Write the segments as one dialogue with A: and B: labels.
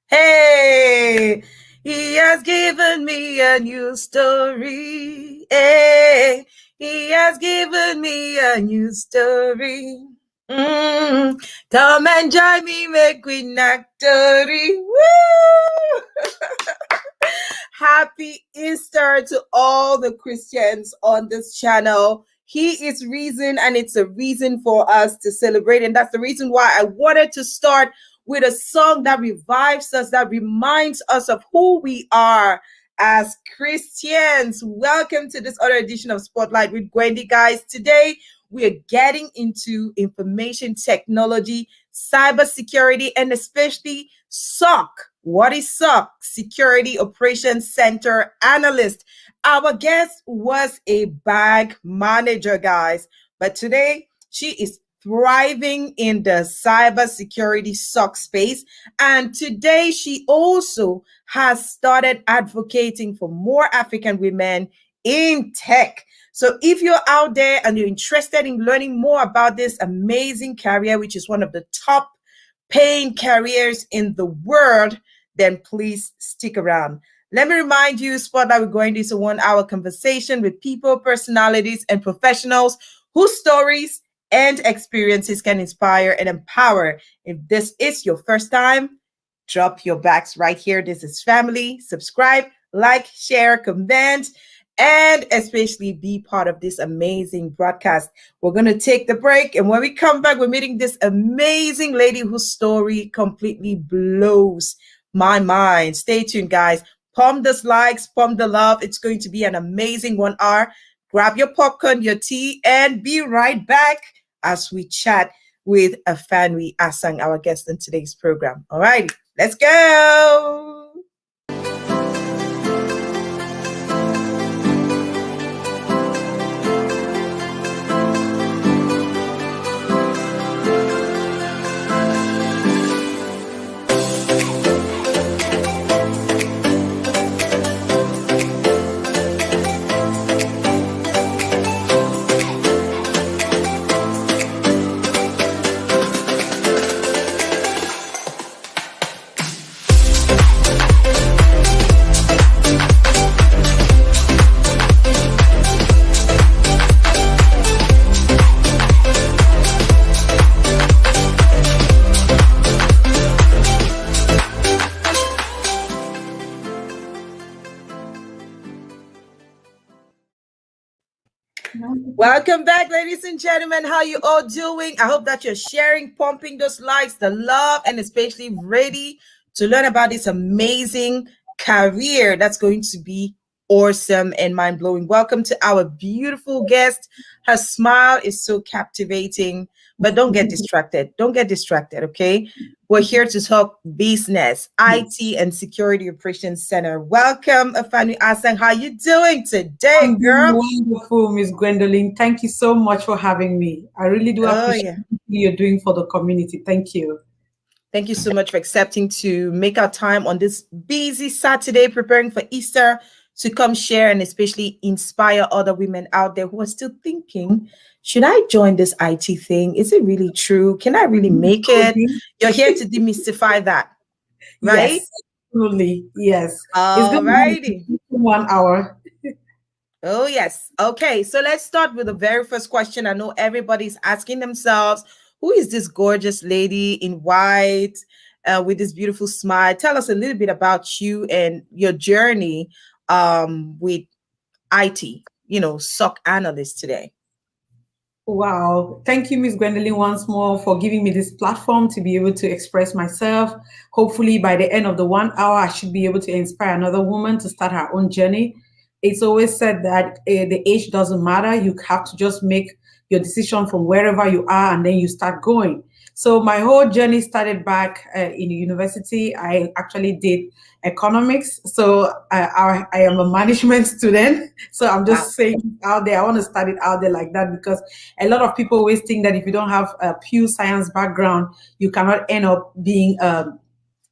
A: Hey, he has given me a new story. Hey, he has given me a new story. Come and join me, make we knack story. Woo! Happy Easter to all the Christians on this channel. He is reason, and it's a reason for us to celebrate. And that's the reason why I wanted to start with a song that revives us, that reminds us of who we are as Christians. Welcome to this other edition of Spotlight with Gwendy, guys. Today, we are getting into information technology, cybersecurity, and especially SOC. What is SOC? Security Operations Center Analyst. Our guest was a bank manager, guys, but today she is thriving in the cybersecurity SOC space. And today she also has started advocating for more African women in tech. So if you're out there and you're interested in learning more about this amazing career, which is one of the top paying careers in the world, then please stick around. Let me remind you, Spotlight, we're going to do a 1-hour conversation with people, personalities, and professionals whose stories and experiences can inspire and empower. If this is your first time, drop your backs right here. This is family. Subscribe, like, share, comment, and especially be part of this amazing broadcast. We're going to take the break, and when we come back, we're meeting this amazing lady whose story completely blows my mind. Stay tuned, guys. Pump the likes, pump the love. It's going to be an amazing 1 hour. Grab your popcorn, your tea, and be right back as we chat with Afanwi Asang, our guest in today's program. All right, let's go. Welcome back, ladies and gentlemen. How you all doing? I hope that you're sharing, pumping those likes, the love, and especially ready to learn about this amazing career that's going to be awesome and mind-blowing. Welcome to our beautiful guest. Her smile is so captivating, but don't get distracted. Don't get distracted, okay? We're here to talk business, IT, and Security Operations Center. Welcome, Afanwi Asang. How you doing today,
B: I'm
A: girl?
B: Wonderful, Miss Gwendolyn. Thank you so much for having me. I really do appreciate what you're doing for the community. Thank you.
A: Thank you so much for accepting to make our time on this busy Saturday, preparing for Easter, to come share and especially inspire other women out there who are still thinking, should I join this IT thing? Is it really true? Can I really make it? You're here to demystify that, right?
B: Yes, absolutely. Yes.
A: All righty.
B: 1 hour.
A: Oh, yes. Okay, so let's start with the very first question. I know everybody's asking themselves, who is this gorgeous lady in white with this beautiful smile? Tell us a little bit about you and your journey with IT, SOC Analyst today.
B: Wow. Thank you, Miss Gwendolyn, once more for giving me this platform to be able to express myself. Hopefully, by the end of the 1 hour, I should be able to inspire another woman to start her own journey. It's always said that the age doesn't matter. You have to just make your decision from wherever you are, and then you start going. So my whole journey started back in university. I actually did economics. So I am a management student. So I'm just saying out there, I want to start it out there like that, because a lot of people always think that if you don't have a pure science background, you cannot end up being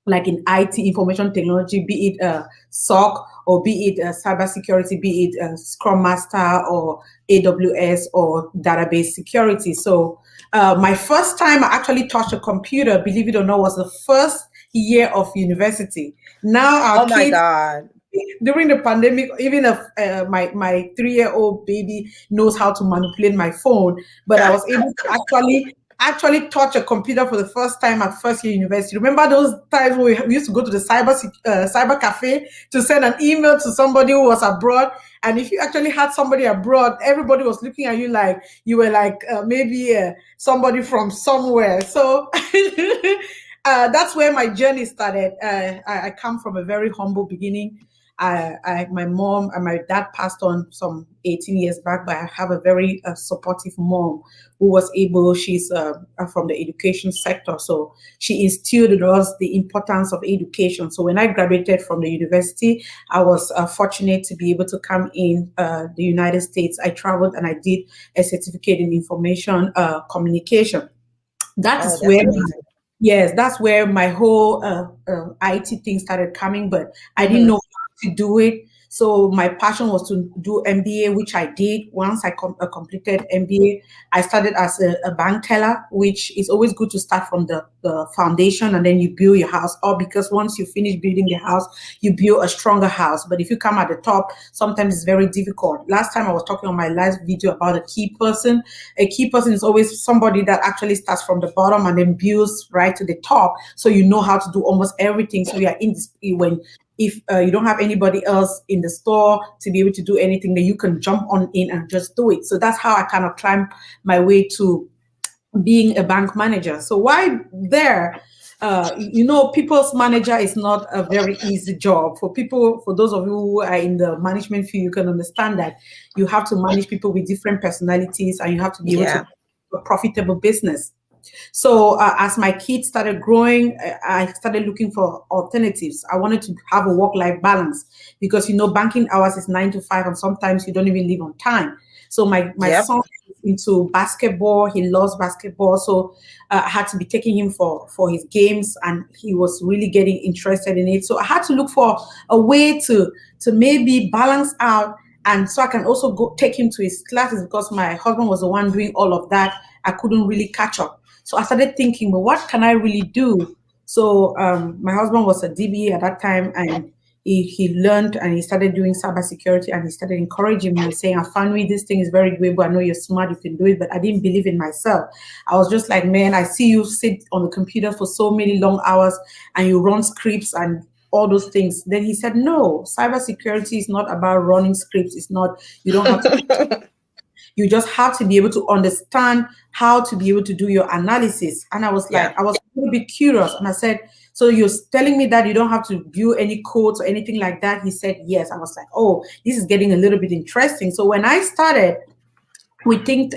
B: like in IT, information technology, be it SOC or be it cybersecurity, be it Scrum Master or AWS or database security. So my first time I actually touched a computer, believe it or not, was the first year of university. Now our
A: Oh my
B: kids,
A: God.
B: during the pandemic, even if my 3-year-old baby knows how to manipulate my phone, but I was able to actually touch a computer for the first time at first year university. Remember those times when we used to go to the cyber cafe to send an email to somebody who was abroad, and if you actually had somebody abroad, everybody was looking at you like you were like maybe somebody from somewhere. So that's where my journey started. I come from a very humble beginning. My mom and my dad passed on some 18 years back, but I have a very supportive mom who was able, she's from the education sector. So she instilled in us the importance of education. So when I graduated from the university, I was fortunate to be able to come in the United States. I traveled and I did a certificate in information communication. That is where
A: Amazing.
B: Yes, that's where my whole IT thing started coming, but I didn't know how to do it. So my passion was to do MBA, which I did. Once I completed MBA, I started as a bank teller, which is always good to start from the foundation and then you build your house up, because once you finish building the house, you build a stronger house. But if you come at the top, sometimes it's very difficult. Last time I was talking on my last video about a key person. A key person is always somebody that actually starts from the bottom and then builds right to the top. So you know how to do almost everything. So you are in this, when if you don't have anybody else in the store to be able to do anything, then you can jump on in and just do it. So that's how I kind of climbed my way to being a bank manager. So why there? People's manager is not a very easy job for people. For those of you who are in the management field, you can understand that you have to manage people with different personalities and you have to be able to do a profitable business. So as my kids started growing, I started looking for alternatives. I wanted to have a work-life balance because, banking hours is 9 to 5 and sometimes you don't even leave on time. So my son is into basketball. He loves basketball. So I had to be taking him for his games and he was really getting interested in it. So I had to look for a way to maybe balance out, and so I can also go take him to his classes because my husband was the one doing all of that. I couldn't really catch up. So I started thinking, well, what can I really do? So my husband was a DBA at that time, and he learned and he started doing cybersecurity, and he started encouraging me and saying, Afanwi, this thing is very doable. I know you're smart, you can do it, but I didn't believe in myself. I was just like, man, I see you sit on the computer for so many long hours and you run scripts and all those things. Then he said, no, cybersecurity is not about running scripts. It's not, you don't have to. You just have to be able to understand how to be able to do your analysis. And I was like, I was a little bit curious. And I said, so you're telling me that you don't have to view any codes or anything like that? He said, yes. I was like, oh, this is getting a little bit interesting. So when I started with Think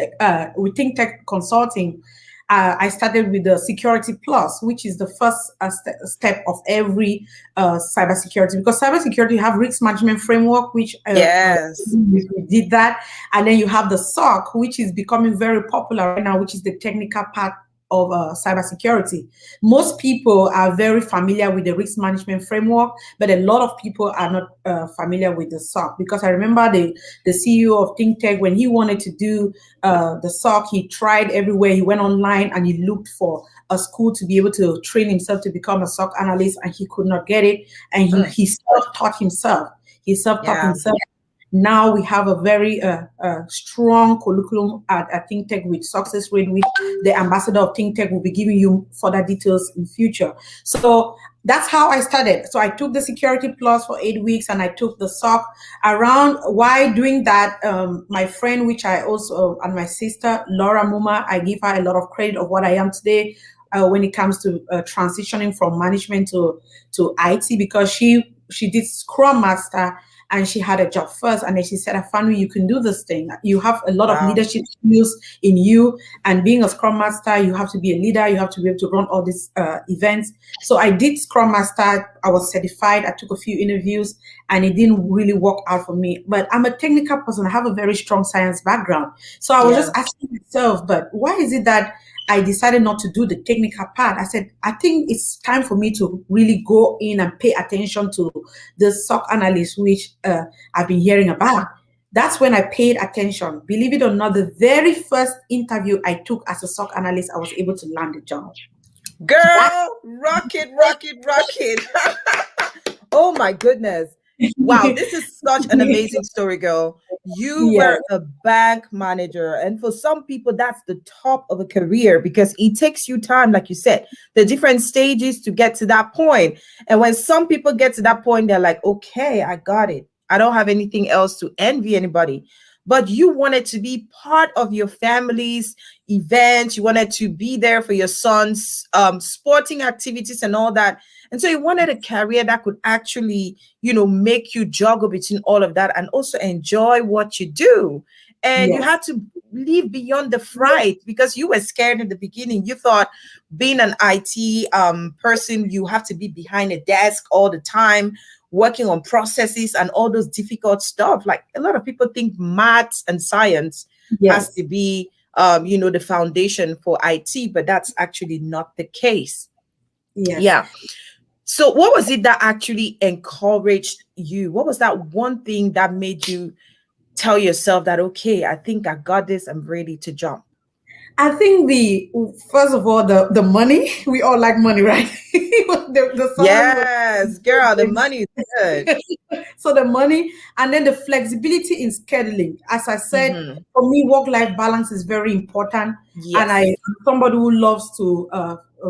B: Tech Consulting, I started with the Security Plus, which is the first step of every cybersecurity, because cybersecurity have risk management framework, which we did that, and then you have the SOC, which is becoming very popular right now, which is the technical part of cybersecurity. Most people are very familiar with the risk management framework, but a lot of people are not familiar with the SOC, because I remember the CEO of Think Tech, when he wanted to do the SOC, he tried everywhere. He went online and he looked for a school to be able to train himself to become a SOC analyst, and he could not get it. And he self-taught himself. He self-taught himself. Now we have a very strong curriculum at Think Tech with success rate, which the ambassador of Think Tech will be giving you further details in future. So that's how I started. So I took the Security Plus for 8 weeks and I took the SOC. Around while doing that, my friend, which I also, and my sister, Laura Muma, I give her a lot of credit of what I am today when it comes to transitioning from management to IT, because she did Scrum Master and she had a job first, and then she said, Afanwi, you can do this thing. You have a lot of leadership skills in you, and being a Scrum Master, you have to be a leader, you have to be able to run all these events. So I did Scrum Master, I was certified, I took a few interviews, and it didn't really work out for me. But I'm a technical person, I have a very strong science background. So I was just asking myself, but why is it that I decided not to do the technical part? I said, I think it's time for me to really go in and pay attention to the SOC analyst, which I've been hearing about. That's when I paid attention. Believe it or not, the very first interview I took as a SOC analyst, I was able to land the job.
A: Girl, rock it, rock it, rock it. Oh my goodness. Wow, this is such an amazing story, girl. You
B: Yeah,
A: were a bank manager, and for some people, that's the top of a career because it takes you time, like you said, the different stages to get to that point. And when some people get to that point, they're like, okay, I got it. I don't have anything else to envy anybody. But you wanted to be part of your family's events. You wanted to be there for your son's sporting activities and all that. And so you wanted a career that could actually, make you juggle between all of that and also enjoy what you do. And you
B: yes,
A: had to live beyond the fright because you were scared in the beginning. You thought being an IT person, you have to be behind a desk all the time, working on processes and all those difficult stuff. Like a lot of people think maths and science has
B: yes,
A: to be, the foundation for IT, but that's actually not the case.
B: yes.
A: Yeah. So, what was it that actually encouraged you? What was that one thing that made you tell yourself that, okay, I think I got this, I'm ready to jump?
B: I think the first of all the money, we all like money, right? The salary was
A: Yes, girl, the money is good.
B: so the money and then the flexibility in scheduling. As I said,
A: Hmm.
B: for me, work-life balance is very important, and
A: Yes,
B: I'm somebody who loves to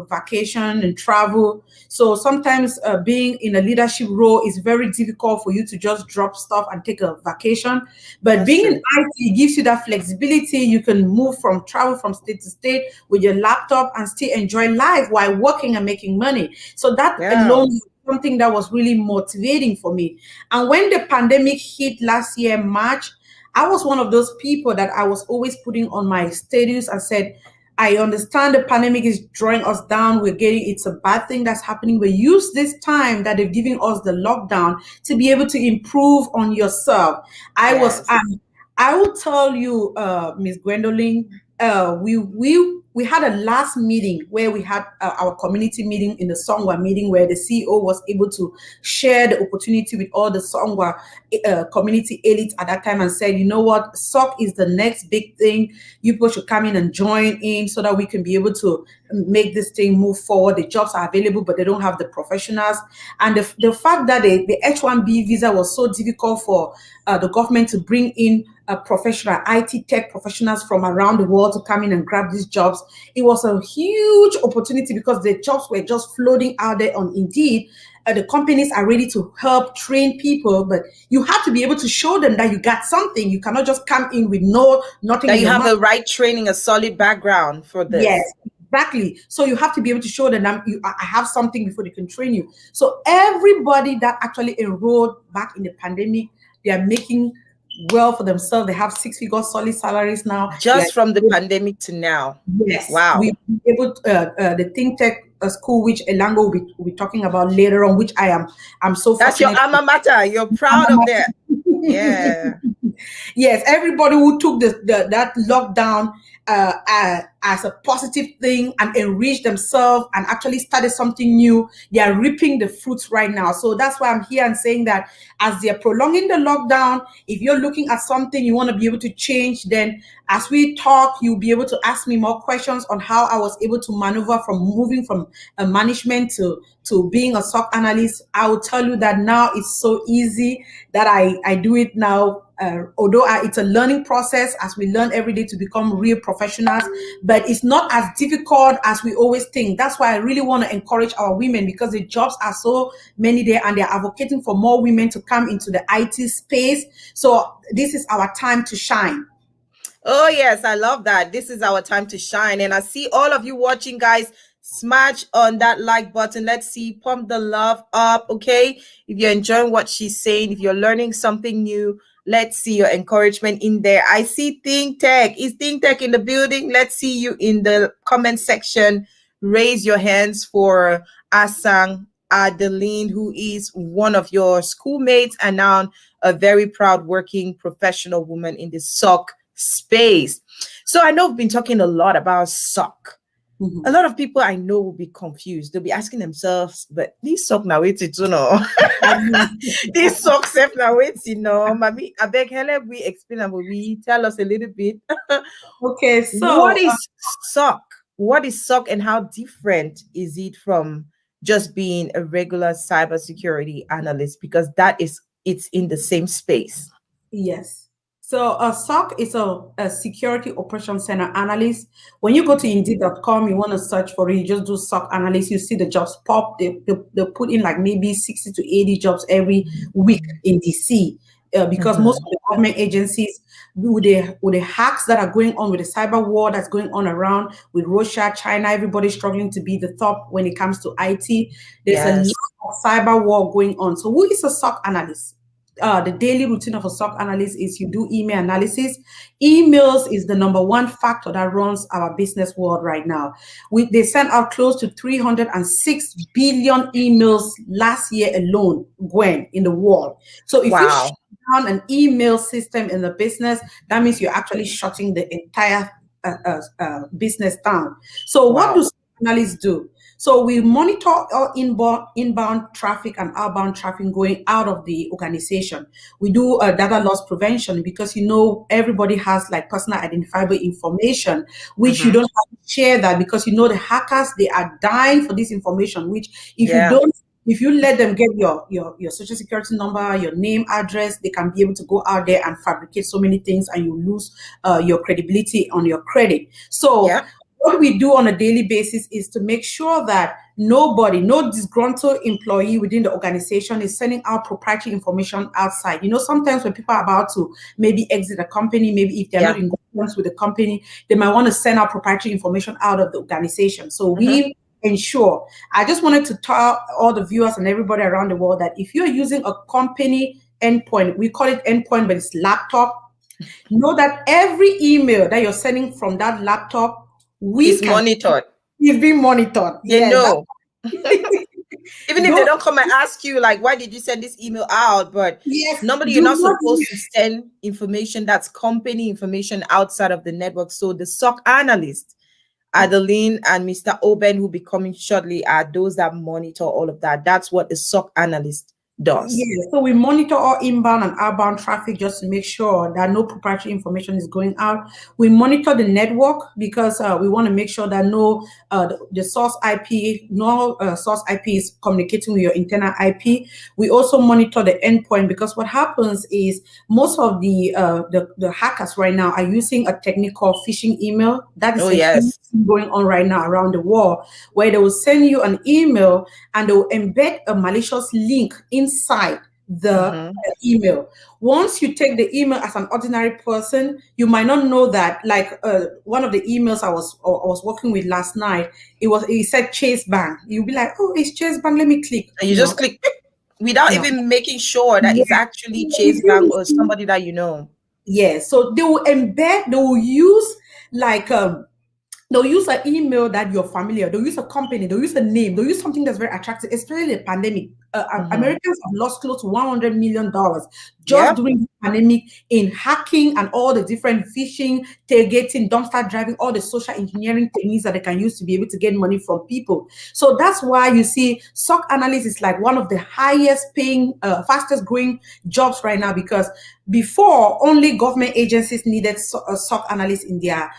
B: vacation and travel. So sometimes being in a leadership role is very difficult for you to just drop stuff and take a vacation. But
A: that's
B: being in
A: true.
B: IT gives you that flexibility. You can move from travel from state to state with your laptop and still enjoy life while working and making money. So that
A: Yeah.
B: alone is something that was really motivating for me. And when the pandemic hit last year, March, I was one of those people that I was always putting on my status and said, I understand the pandemic is drawing us down. It's a bad thing that's happening. We use this time that they're giving us the lockdown to be able to improve on yourself. I was,
A: Yes.
B: I will tell you, Miss Gwendolyn, we had a last meeting where we had our community meeting in the Songwa meeting where the CEO was able to share the opportunity with all the Songwa community elites at that time and said, you know what, SOC is the next big thing. You people should come in and join in so that we can be able to make this thing move forward. The jobs are available, but they don't have the professionals. And the fact that the H-1B visa was so difficult for the government to bring in professional IT tech professionals from around the world to come in and grab these jobs. It was a huge opportunity because the jobs were just floating out there on Indeed. The companies are ready to help train people, but you have to be able to show them that you got something. You cannot just come in with nothing
A: That
B: in
A: you
B: your
A: have
B: mouth.
A: the right training, a solid background for
B: Yes,
A: this.
B: exactly. So you have to be able to show them I have something before they can train you. So everybody that actually enrolled back in the pandemic, they are making well for themselves. They have six-figure solid salaries now. They
A: Just from the
B: are,
A: pandemic to now.
B: yes,
A: Wow.
B: we able the think tech school, which Elango will be talking about later on, which I'm so
A: That's your
B: fortunate.
A: alma mater. You're proud of that. Yeah.
B: Yes, everybody who took that lockdown as a positive thing and enriched themselves and actually started something new, they are reaping the fruits right now. So that's why I'm here and saying that as they're prolonging the lockdown, if you're looking at something you want to be able to change, then as we talk, you'll be able to ask me more questions on how I was able to maneuver from moving from management to being a SOC analyst. I will tell you that now it's so easy that I do it now. Although it's a learning process as we learn every day to become real professionals, but it's not as difficult as we always think. That's why I really want to encourage our women because the jobs are so many there and they're advocating for more women to come into the IT space. So this is our time to shine.
A: Oh, yes, I love that. This is our time to shine. And I see all of you watching, guys. Smash on that like button. Let's see, pump the love up. Okay. If you're enjoying what she's saying, if you're learning something new, let's see your encouragement in there. I see Think Tech. Is Think Tech in the building? Let's see you in the comment section. Raise your hands for Asang Adeline, who is one of your schoolmates and now a very proud working professional woman in the SOC space. So I know we've been talking a lot about SOC. A
B: Mhm.
A: lot of people I know will be confused. They'll be asking themselves, but this SOC now wait to know. This SOC self now wait to know. Mami, I beg Helen, we explain and we tell us a little bit.
B: Okay,
A: What
B: so
A: is SOC? what is SOC and how different is it from just being a regular cybersecurity analyst? Because it's in the same space.
B: Yes. So a SOC is a security operations center analyst. When you go to indeed.com, you want to search for it, you just do SOC analyst, you see the jobs pop. They put in like maybe 60 to 80 jobs every week in DC. Because most of the government agencies, with the hacks that are going on, with the cyber war that's going on around, with Russia, China, everybody's struggling to be the top when it comes to IT. There's a lot of cyber war going on. So who is a SOC analyst? The daily routine of a SOC analyst is you do email analysis. Emails is the number one factor that runs our business world right now. They sent out close to 306 billion emails last year alone, Gwen, in the world. So if you shut down an email system in the business, that means you're actually shutting the entire business down. So what do SOC analysts do? So we monitor all inbound traffic and outbound traffic going out of the organization. We do data loss prevention because, everybody has like personal identifiable information, which you don't have to share that because, the hackers, they are dying for this information, which if you let them get your social security number, your name, address, they can be able to go out there and fabricate so many things and you lose your credibility on your credit. So what we do on a daily basis is to make sure that no disgruntled employee within the organization is sending out proprietary information outside. Sometimes when people are about to maybe exit a company, maybe if they're not in governance with the company, they might want to send out proprietary information out of the organization. So we ensure. I just wanted to tell all the viewers and everybody around the world that if you're using a company endpoint, we call it endpoint, but it's laptop, know that every email that you're sending from that laptop,
A: it's monitored.
B: It's being monitored.
A: Even if they don't come and ask you, like, why did you send this email out? But normally you're not supposed to send information that's company information outside of the network. So the SOC analyst, Adeline and Mr. Oben, who will be coming shortly, are those that monitor all of that. That's what the SOC analyst does.
B: So we monitor all inbound and outbound traffic just to make sure that no proprietary information is going out. We monitor the network because we want to make sure that the source IP is communicating with your internal IP. We also monitor the endpoint because what happens is most of the hackers right now are using a technique called phishing email. That is going on right now around the world, where they will send you an email and they will embed a malicious link inside the email. Once you take the email as an ordinary person, you might not know that. Like one of the emails I was working with last night, it said Chase Bank. You'll be like, oh, it's Chase Bank. Let me click.
A: And you just click without even making sure that it's actually Chase Bank or somebody that you know.
B: So they will embed. They will use like they'll use an email that you're familiar. They'll use a company. They'll use a name. They'll use something that's very attractive, especially the pandemic. Americans have lost close to $100 million just during the pandemic in hacking and all the different phishing, tailgating, dumpster driving, all the social engineering techniques that they can use to be able to get money from people. So that's why you see SOC analyst is like one of the highest paying, fastest growing jobs right now, because before only government agencies needed a SOC analyst in their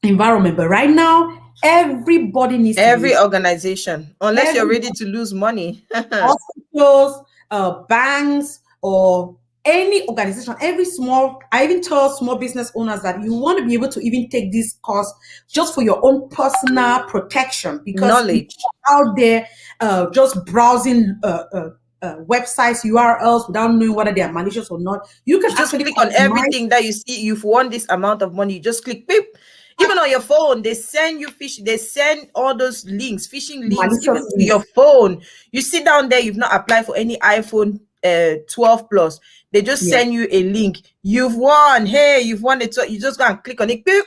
B: environment, but right now everybody needs
A: organization, unless you're ready to lose money.
B: Hospitals, banks, or any organization, I even tell small business owners that you want to be able to even take this course just for your own personal protection, because knowledge out there just browsing websites, URLs without knowing whether they are malicious or not. You can
A: just click on everything that you see. You've won this amount of money. You just click, beep. Even on your phone, they send you they send all those links, phishing links, even to your phone. You sit down there, you've not applied for any iPhone 12 Plus. They just send you a link. You've won. Hey, you've won it. So you just go and click on it. Beep.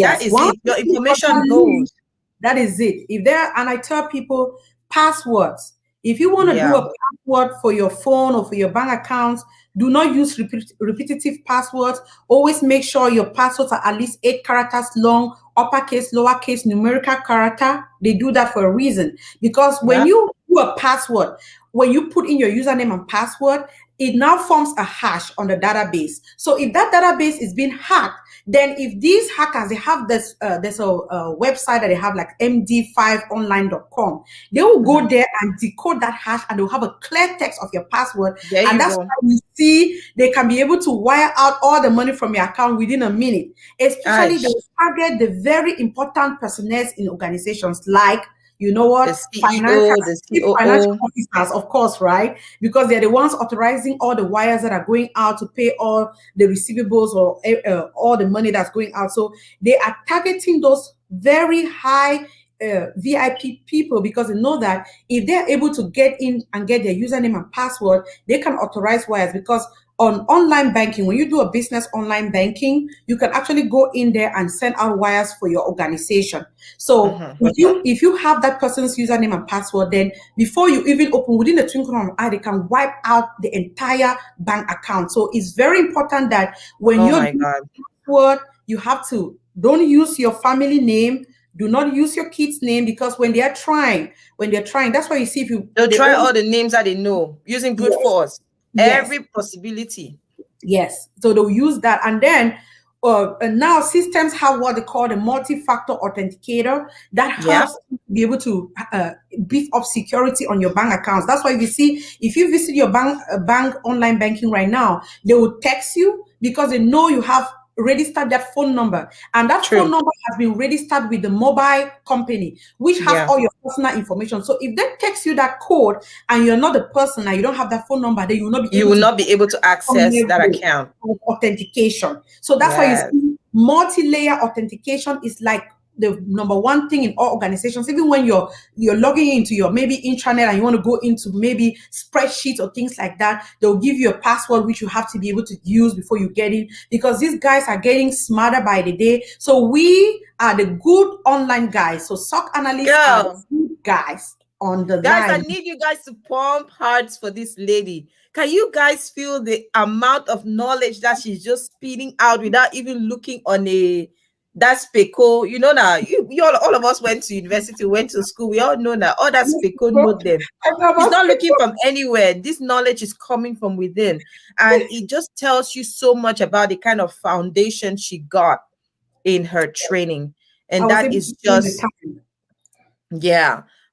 A: That is it. Your information goes.
B: That is it. And I tell people, passwords. If you want to do a password for your phone or for your bank accounts, do not use repetitive passwords. Always make sure your passwords are at least 8 characters long, uppercase, lowercase, numerical character. They do that for a reason. Because when you do a password, when you put in your username and password, it now forms a hash on the database. So if that database is being hacked, Then if these hackers, they have this, there's a website that they have like md5online.com. They will go there and decode that hash, and they'll have a clear text of your password.
A: There
B: And
A: you
B: that's
A: go.
B: why you see they can be able to wire out all the money from your account within a minute. Especially they will target the very important personnel in organizations, like, you know what,
A: The CEO, the
B: chief financial
A: COO.
B: officers, of course, right? Because they're the ones authorizing all the wires that are going out to pay all the receivables or all the money that's going out. So they are targeting those very high VIP people, because they know that if they're able to get in and get their username and password, they can authorize wires. Because on online banking, when you do a business online banking, you can actually go in there and send out wires for your organization. So if you have that person's username and password, then before you even open, within the twinkling of an eye, they can wipe out the entire bank account. So it's very important that when you're doing password, you have to, don't use your family name. Do not use your kid's name, because when they're trying, that's why you see, if
A: they'll try all the names that they know using brute force. Every possibility.
B: Yes. So they'll use that. And then now systems have what they call the multi-factor authenticator that helps to be able to beef up security on your bank accounts. That's why if you visit your bank online banking right now, they will text you, because they know you have registered that phone number, and that phone number has been registered with the mobile company, which has all your personal information. So if they text you that code and you're not the person and you don't have that phone number, then you will not be able to
A: access that account.
B: Authentication. So that's why you see multi-layer authentication is like the number one thing in all organizations. Even when you're logging into your maybe intranet and you want to go into maybe spreadsheets or things like that, they'll give you a password which you have to be able to use before you get in, because these guys are getting smarter by the day. So we are the good online guys. So SOC analysts are the good guys on the line.
A: I need you guys to pump hearts for this lady. Can you guys feel the amount of knowledge that she's just spitting out without even looking on that speco? You know, now all of us went to university, went to school. We all know that all that speco know them. It's not looking from anywhere. This knowledge is coming from within, and it just tells you so much about the kind of foundation she got in her training, and that is just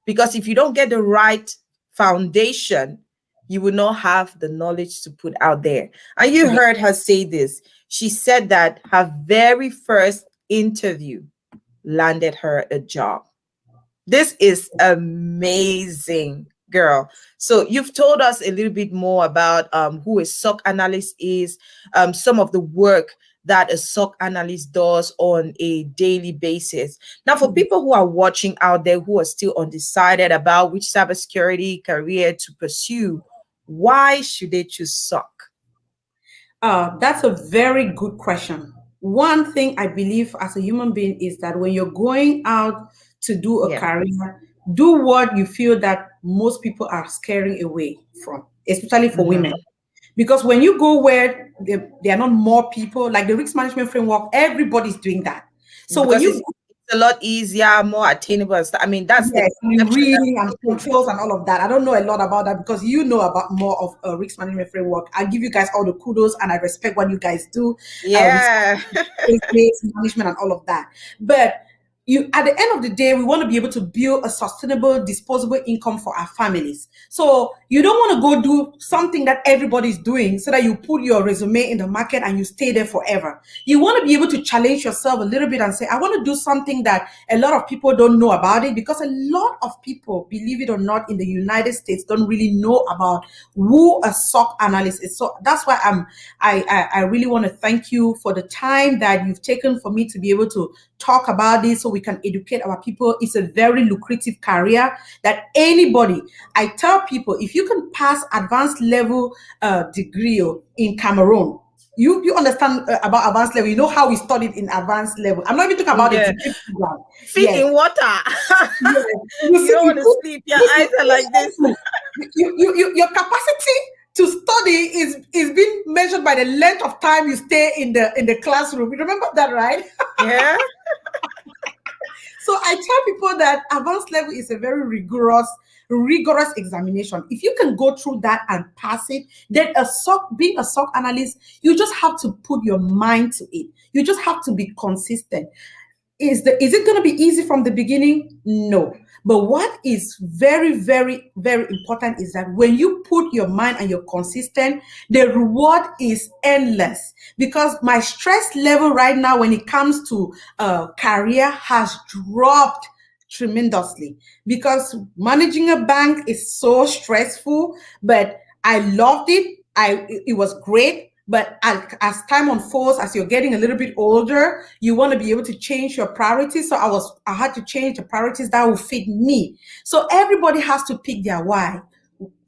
A: because if you don't get the right foundation, you will not have the knowledge to put out there. And you heard her say this. She said that her very first interview landed her a job. This is amazing, girl. So you've told us a little bit more about who a SOC analyst is, some of the work that a SOC analyst does on a daily basis. Now, for people who are watching out there who are still undecided about which cybersecurity career to pursue, why should they choose SOC?
B: That's a very good question. One thing I believe as a human being is that when you're going out to do a career, do what you feel that most people are scaring away from, especially for women. Because when you go where there are not more people, like the risk management framework, everybody's doing that. So
A: because it's a lot easier, more attainable. I mean, that's
B: reading and controls and all of that. I don't know a lot about that, because you know about more of a risk management framework. I give you guys all the kudos and I respect what you guys do. Management and all of that. But at the end of the day, we want to be able to build a sustainable, disposable income for our families. So you don't want to go do something that everybody's doing so that you put your resume in the market and you stay there forever. You want to be able to challenge yourself a little bit and say, I want to do something that a lot of people don't know about it, because a lot of people, believe it or not, in the United States don't really know about who a SOC analyst is. So that's why I really want to thank you for the time that you've taken for me to be able to talk about this so we can educate our people. It's a very lucrative career that anybody, I tell people, if you can pass advanced level degree in Cameroon, you understand about advanced level. You know how we studied in advanced level. I'm not even talking about the degree program.
A: Feet in water. You don't want to sleep. Your eyes are like this.
B: Your capacity to study is being measured by the length of time you stay in the classroom. You remember that, right?
A: Yeah.
B: So I tell people that advanced level is a very rigorous rigorous examination. If you can go through that and pass it, then being a SOC analyst, you just have to put your mind to it. You just have to be consistent. Is it going to be easy from the beginning? No. But what is very, very, very important is that when you put your mind and you're consistent, the reward is endless. Because my stress level right now when it comes to career has dropped tremendously, because managing a bank is so stressful, but I loved it. It was great. But as time unfolds, as you're getting a little bit older, you want to be able to change your priorities. So I had to change the priorities that will fit me. So everybody has to pick their why.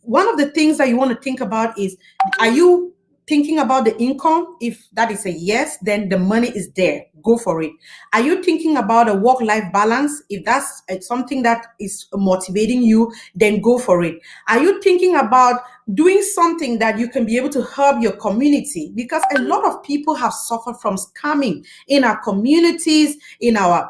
B: One of the things that you want to think about is, are you thinking about the income? If that is a yes, then the money is there. Go for it. Are you thinking about a work-life balance? If that's something that is motivating you, then go for it. Are you thinking about doing something that you can be able to help your community? Because a lot of people have suffered from scamming in our communities, in our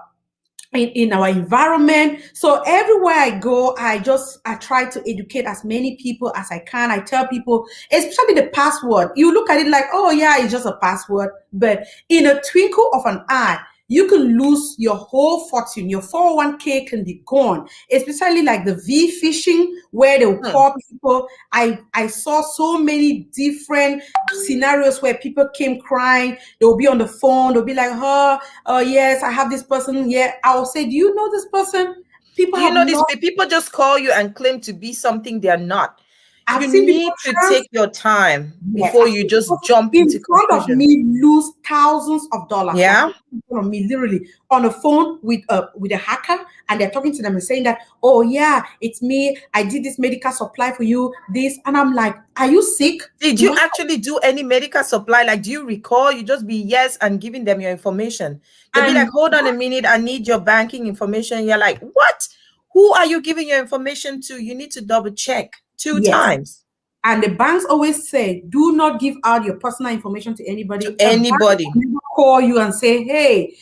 B: environment. So everywhere I go, I try to educate as many people as I can. I tell people, especially the password. You look at it like, oh yeah, it's just a password. But in a twinkle of an eye, you can lose your whole fortune. Your 401k can be gone, especially like the V phishing, where they will call people. I saw so many different scenarios where people came crying. They'll be on the phone. They'll be like, oh yes, I have this person. Yeah, I will say, do you know this person?
A: People just call you and claim to be something they're not.
B: I've
A: You
B: seen
A: need to take your time before you just jump
B: in
A: into
B: front
A: conclusion.
B: of me lose thousands of dollars.
A: Yeah,
B: like in front of me, literally on the phone with a hacker, and they're talking to them and saying that, oh yeah, it's me. I did this medical supply for you. This, and I'm like, are you sick?
A: did you actually do any medical supply? Like, do you recall? You just be yes and giving them your information. They'll be like, hold on a minute, I need your banking information. You're like, what? Who are you giving your information to? You need to double check two times.
B: And the banks always say, do not give out your personal information to anybody.
A: To anybody.
B: A bank will call you and say, hey,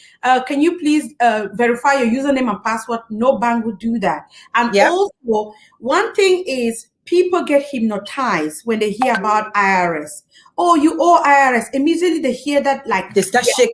B: can you please verify your username and password? No bank would do that. And also, one thing is, people get hypnotized when they hear about IRS. Oh, you owe IRS. Immediately they hear that, like,
A: they start shaking.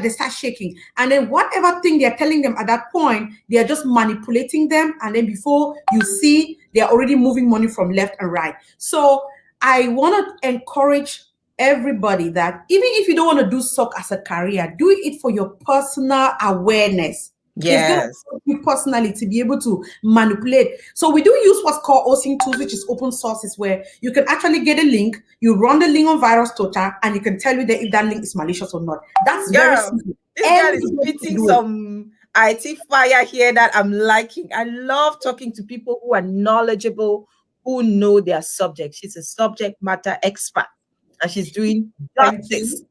B: They start shaking. And then whatever thing they're telling them at that point, they're just manipulating them. And then before you see, they're already moving money from left and right. So I want to encourage everybody that even if you don't want to do SOC as a career, do it for your personal awareness.
A: Yes.
B: It's going to help you personally to be able to manipulate. So we do use what's called OSINT tools, which is open sources, where you can actually get a link, you run the link on Virus Total, and you can tell you that if that link is malicious or not. That's very simple.
A: This girl is spitting some IT fire here that I'm liking. I love talking to people who are knowledgeable, who know their subject. She's a subject matter expert, and she's doing justice.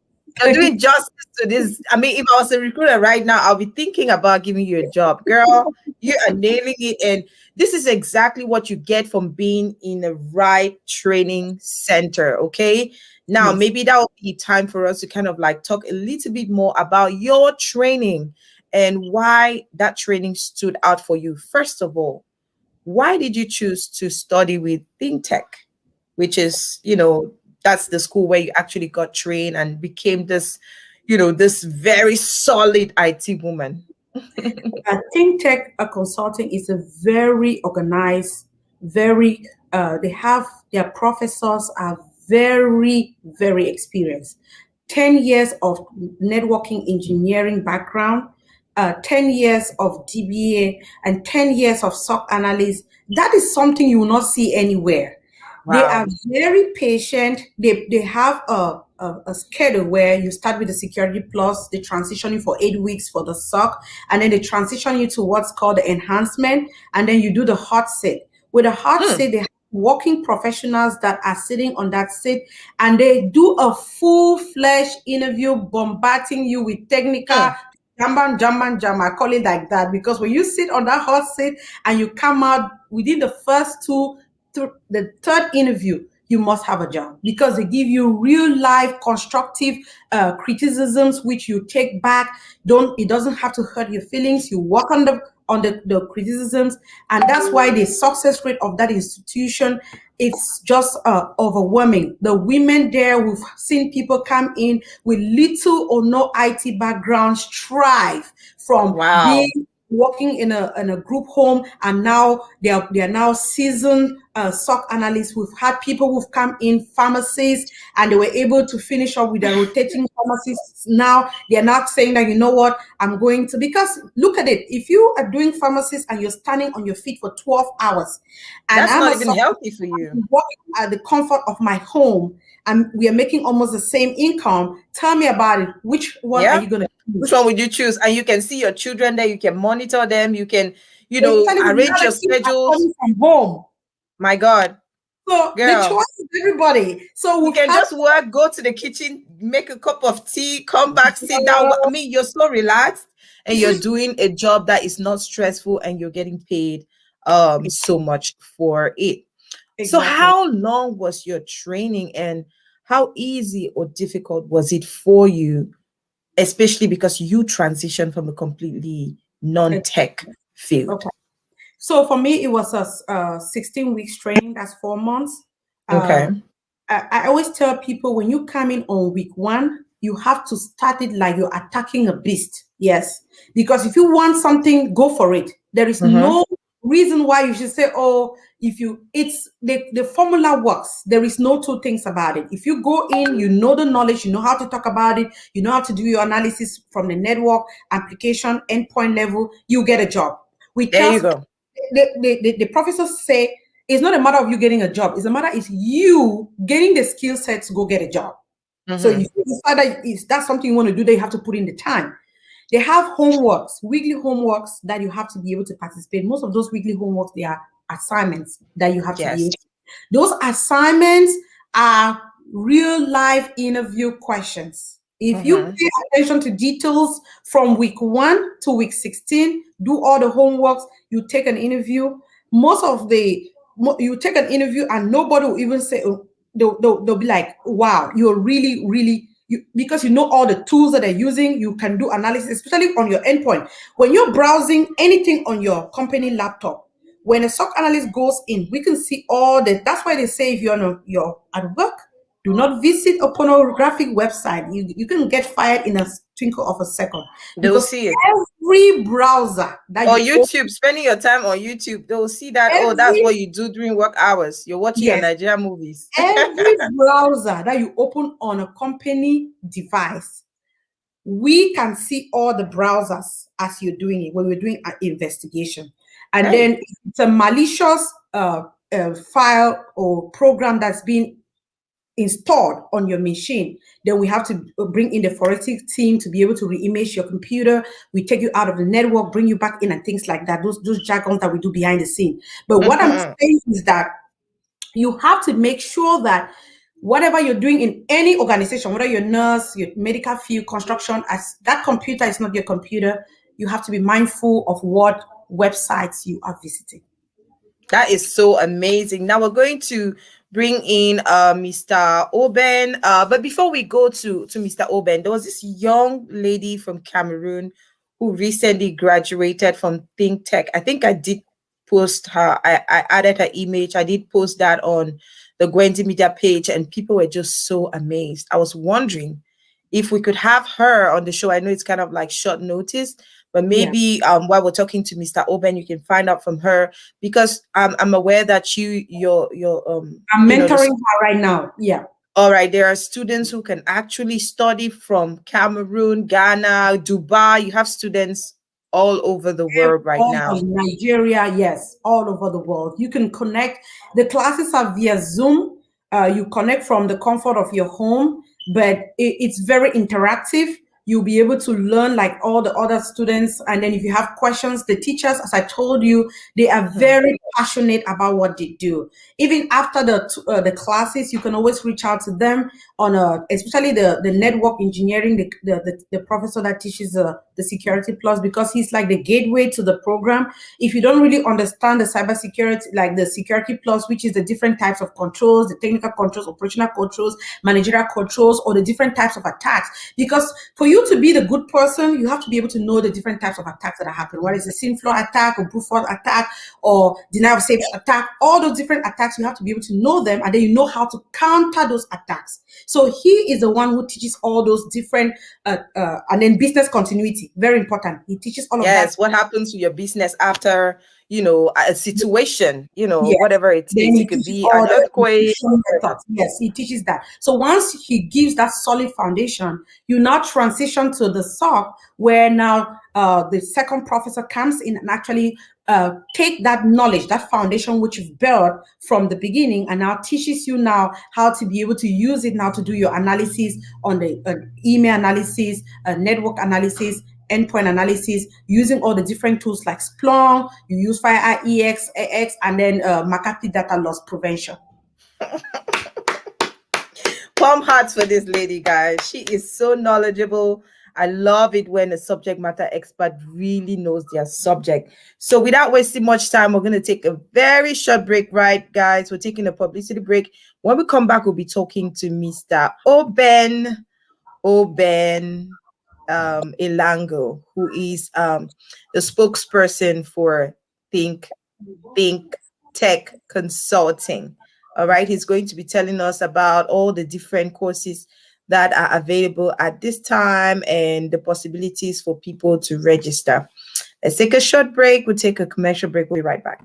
A: You're doing justice to this. I mean, if I was a recruiter right now, I'll be thinking about giving you a job. Girl, you are nailing it. And this is exactly what you get from being in the right training center, okay? Now, maybe that will be time for us to kind of like talk a little bit more about your training and why that training stood out for you. First of all, why did you choose to study with ThinkTech, which is, that's the school where you actually got trained and became this, this very solid IT woman?
B: ThinkTech Consulting is a very organized, they have their professors are very, very experienced. 10 years of networking engineering background, 10 years of DBA, and 10 years of SOC analyst. That is something you will not see anywhere. Wow. They are very patient. They have a schedule where you start with the Security Plus, they transition you for 8 weeks for the SOC, and then they transition you to what's called the enhancement, and then you do the hot seat. With the hot seat, they have working professionals that are sitting on that seat, and they do a full-fledged interview, bombarding you with technical jam. I call it like that, because when you sit on that hot seat and you come out within the first the third interview, you must have a job, because they give you real life constructive criticisms, which you take back. It doesn't have to hurt your feelings. You work on on the criticisms, and that's why the success rate of that institution, it's just overwhelming. The women there, we've seen people come in with little or no IT backgrounds, thrive from being working in a group home, and now they are now seasoned SOC analysts. We've had people who've come in, pharmacists, and they were able to finish up with their rotating pharmacists. Now they're not saying that, you know what, I'm going to, because look at it, if you are doing pharmacist and you're standing on your feet for 12 hours, and
A: that's not even healthy for you.
B: Working at the comfort of my home, and we are making almost the same income. Tell me about it. Which one are you going to choose?
A: Which one would you choose? And you can see your children there. You can monitor them. You can, arrange your schedules
B: from home.
A: My God.
B: So girl, the choice is everybody. So
A: we can just work, go to the kitchen, make a cup of tea, come back, sit down. I mean, you're so relaxed and you're doing a job that is not stressful and you're getting paid so much for it. Exactly. So how long was your training and how easy or difficult was it for you, especially because you transitioned from a completely non-tech field?
B: Okay. So for me, it was a 16 weeks training. That's 4 months.
A: Okay.
B: I always tell people, when you come in on week 1, you have to start it like you're attacking a beast. Yes. Because if you want something, go for it. There is no reason why you should say, oh, it's the formula works. There is no two things about it. If you go in, you know the knowledge, you know how to talk about it, you know how to do your analysis from the network, application, endpoint level, you get a job.
A: There you go.
B: The professors say it's not a matter of you getting a job. It's a matter is you getting the skill set to go get a job. So if you decide that if that's something you want to do, they have to put in the time. They have homeworks, weekly homeworks that you have to be able to participate. Most of those weekly homeworks, they are assignments that you have to be able to. Those assignments are real life interview questions. If you pay attention to details from week 1 to week 16, do all the homeworks, you take an interview. You take an interview and nobody will even say, they'll be like, wow, you're really, because you know all the tools that they're using, you can do analysis, especially on your endpoint. When you're browsing anything on your company laptop, when a SOC analyst goes in, we can see all that. That's why they say if you're at work, do not visit a pornographic website. You can get fired in a twinkle of a second.
A: They'll see it.
B: Every browser that
A: or YouTube, spending your time on YouTube, they'll see that, that's what you do during work hours. You're watching your Nigerian movies.
B: Every browser that you open on a company device, we can see all the browsers as you're doing it when we're doing an investigation. And then if it's a malicious file or program that's been installed on your machine, then we have to bring in the forensic team to be able to reimage your computer. We take you out of the network, bring you back in, and things like that. Those jargons that we do behind the scene. But what I'm saying is that you have to make sure that whatever you're doing in any organization, whether you're a nurse, your medical field, construction, as that computer is not your computer, you have to be mindful of what websites you are visiting.
A: That is so amazing. Now we're going to bring in Mr. Oben. But before we go to Mr. Oben, there was this young lady from Cameroon who recently graduated from Think Tech. I think I did post her. I added her image. I did post that on the Gwendy media page, and people were just so amazed. I was wondering if we could have her on the show. I know it's kind of like short notice, but maybe while we're talking to Mr. Oben, you can find out from her, because I'm aware that you're
B: I'm mentoring her right now. Yeah.
A: All right. There are students who can actually study from Cameroon, Ghana, Dubai. You have students all over the world right now.
B: Nigeria, yes, all over the world. You can connect. The classes are via Zoom. You connect from the comfort of your home, but it's very interactive. You'll be able to learn like all the other students. And then if you have questions, the teachers, as I told you, they are very passionate about what they do. Even after the classes, you can always reach out to them on especially the network engineering, the professor that teaches the Security Plus, because he's like the gateway to the program. If you don't really understand the cybersecurity, like the Security Plus, which is the different types of controls, the technical controls, operational controls, managerial controls, or the different types of attacks, because for you you to be the good person, you have to be able to know the different types of attacks that are happening. What is a SIM floor attack, or brute force attack, or denial of service attack? All those different attacks, you have to be able to know them, and then you know how to counter those attacks. So he is the one who teaches all those different, and then business continuity, very important. He teaches all of that.
A: Yes, what happens to your business after, you know, a situation, you know, whatever it
B: Then
A: is.
B: he
A: It could
B: teaches
A: be
B: all
A: an
B: the
A: earthquake.
B: encryption methods. Yes, he teaches that. So once he gives that solid foundation, you now transition to the SOC, where now the second professor comes in and actually take that knowledge, that foundation which you've built from the beginning, and now teaches you now how to be able to use it now to do your analysis on the email analysis, network analysis, endpoint analysis, using all the different tools like Splunk, you use FireEX, and then McAfee data loss prevention.
A: Palm hearts for this lady, guys. She is so knowledgeable. I love it when a subject matter expert really knows their subject. So without wasting much time, we're going to take a very short break, right, guys? We're taking a publicity break. When we come back, we'll be talking to Mr. Oben Elango, who is the spokesperson for Think Tech Consulting. All right, he's going to be telling us about all the different courses that are available at this time and the possibilities for people to register. Let's take a short break. We'll take a commercial break. We'll be right back.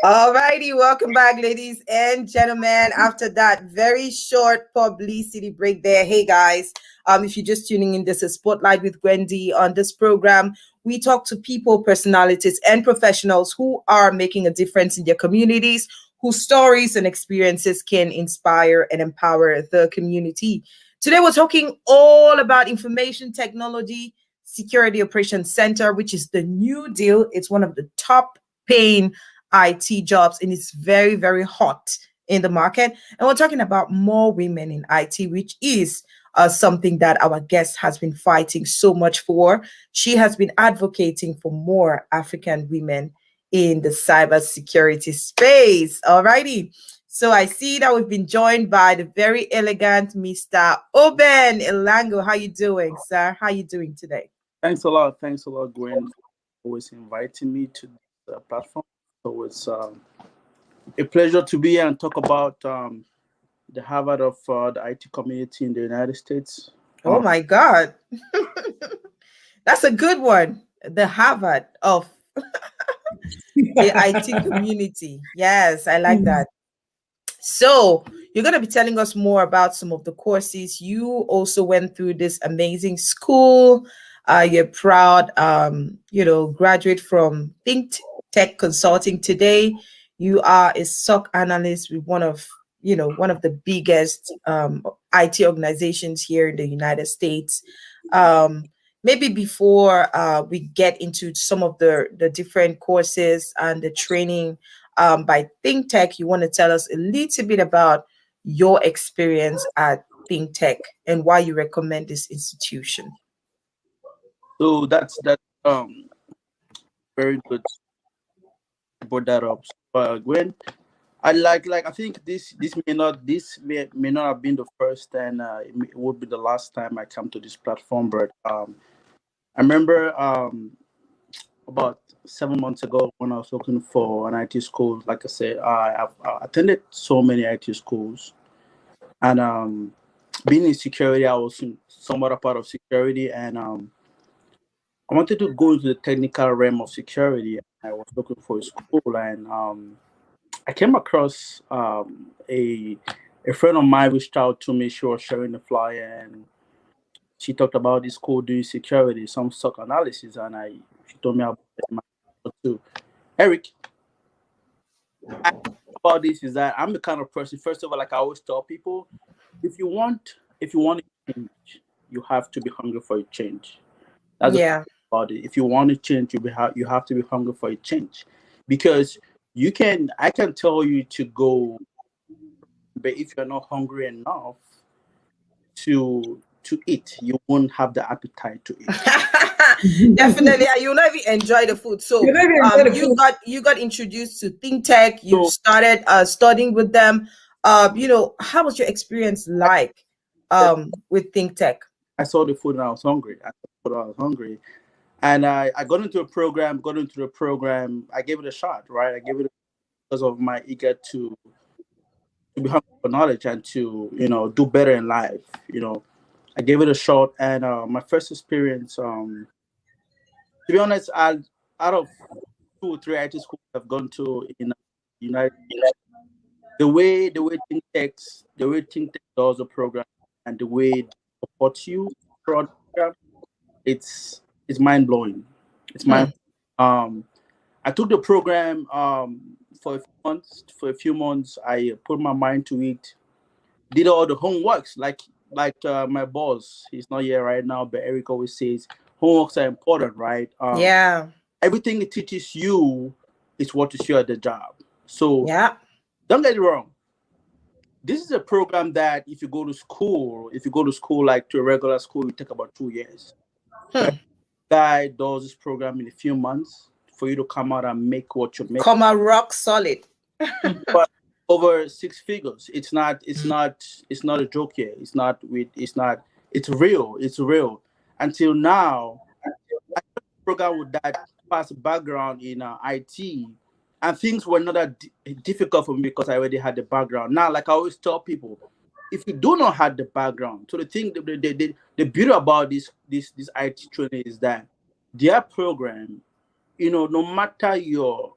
A: All righty, welcome back, ladies and gentlemen. After that very short publicity break there, hey guys, if you're just tuning in, this is Spotlight with Gwendy. On this program, we talk to people, personalities, and professionals who are making a difference in their communities, whose stories and experiences can inspire and empower the community. Today, we're talking all about information technology security operations center, which is the new deal. It's one of the top paying IT jobs, and it's very, very hot in the market. And we're talking about more women in IT, which is something that our guest has been fighting so much for. She has been advocating for more African women in the cybersecurity space. All righty. So I see that we've been joined by the very elegant Mr. Oben Elango. How you doing, sir? How you doing today?
C: Thanks a lot. Thanks a lot, Gwen, for always inviting me to the platform. So it's a pleasure to be here and talk about the Harvard of the IT community in the United States.
A: Oh my God. That's a good one. The Harvard of the IT community. Yes, I like that. So you're going to be telling us more about some of the courses. You also went through this amazing school. You're proud, graduate from Think Tech Consulting. Today, you are a SOC analyst with one of the biggest IT organizations here in the United States. Maybe before we get into some of the different courses and the training by Think Tech, you want to tell us a little bit about your experience at Think Tech and why you recommend this institution.
C: So that's very good. Brought that up. Gwen. I think this may not have been the first, and it would be the last time I come to this platform. But I remember about 7 months ago when I was looking for an IT school. Like I said, I've attended so many IT schools, and being in security, I was somewhat a part of security, and I wanted to go into the technical realm of security. I was looking for a school, and I came across a friend of mine reached out to me. She was sharing the flyer, and she talked about this school doing security, some SOC analysis, and she told me about it too. Eric, about this is that I'm the kind of person. First of all, like I always tell people, if you want to change, you have to be hungry for a change. That's
A: Yeah.
C: about it. If you want to change, you have to be hungry for a change, because I can tell you to go, but if you're not hungry enough to eat, you won't have the appetite to eat.
A: Definitely, and you'll not even enjoy the food. So
B: You never enjoy the food.
A: you got introduced to Think Tech. You
C: So-
A: started studying with them. How was your experience like with Think Tech?
C: I saw the food and I was hungry. And I got into a program. I gave it a shot, right? I gave it because of my eager to be hungry for knowledge and to do better in life. I gave it a shot, and my first experience, to be honest, out of 2 or 3 IT schools I've gone to in the United States, the way Think Tech does the program and the way it supports you throughout the program, it's mind blowing. It's mind. I took the program for a few months. I put my mind to it. Did all the homeworks like my boss. He's not here right now, but Eric always says homeworks are important, right?
A: Yeah.
C: Everything it teaches you is what you see at the job. So
A: Yeah.
C: don't get it wrong. This is a program that if you go to school like to a regular school, it take about 2 years. Guy does this program in a few months for you to come out and make what you make.
A: Come out rock solid.
C: But over 6 figures. It's not a joke here. It's real. Until now, I started the program with that past background in IT, and things were not that difficult for me because I already had the background. Now, like I always tell people, if you do not have the background, so the thing, the beauty about this IT training is that their program, no matter your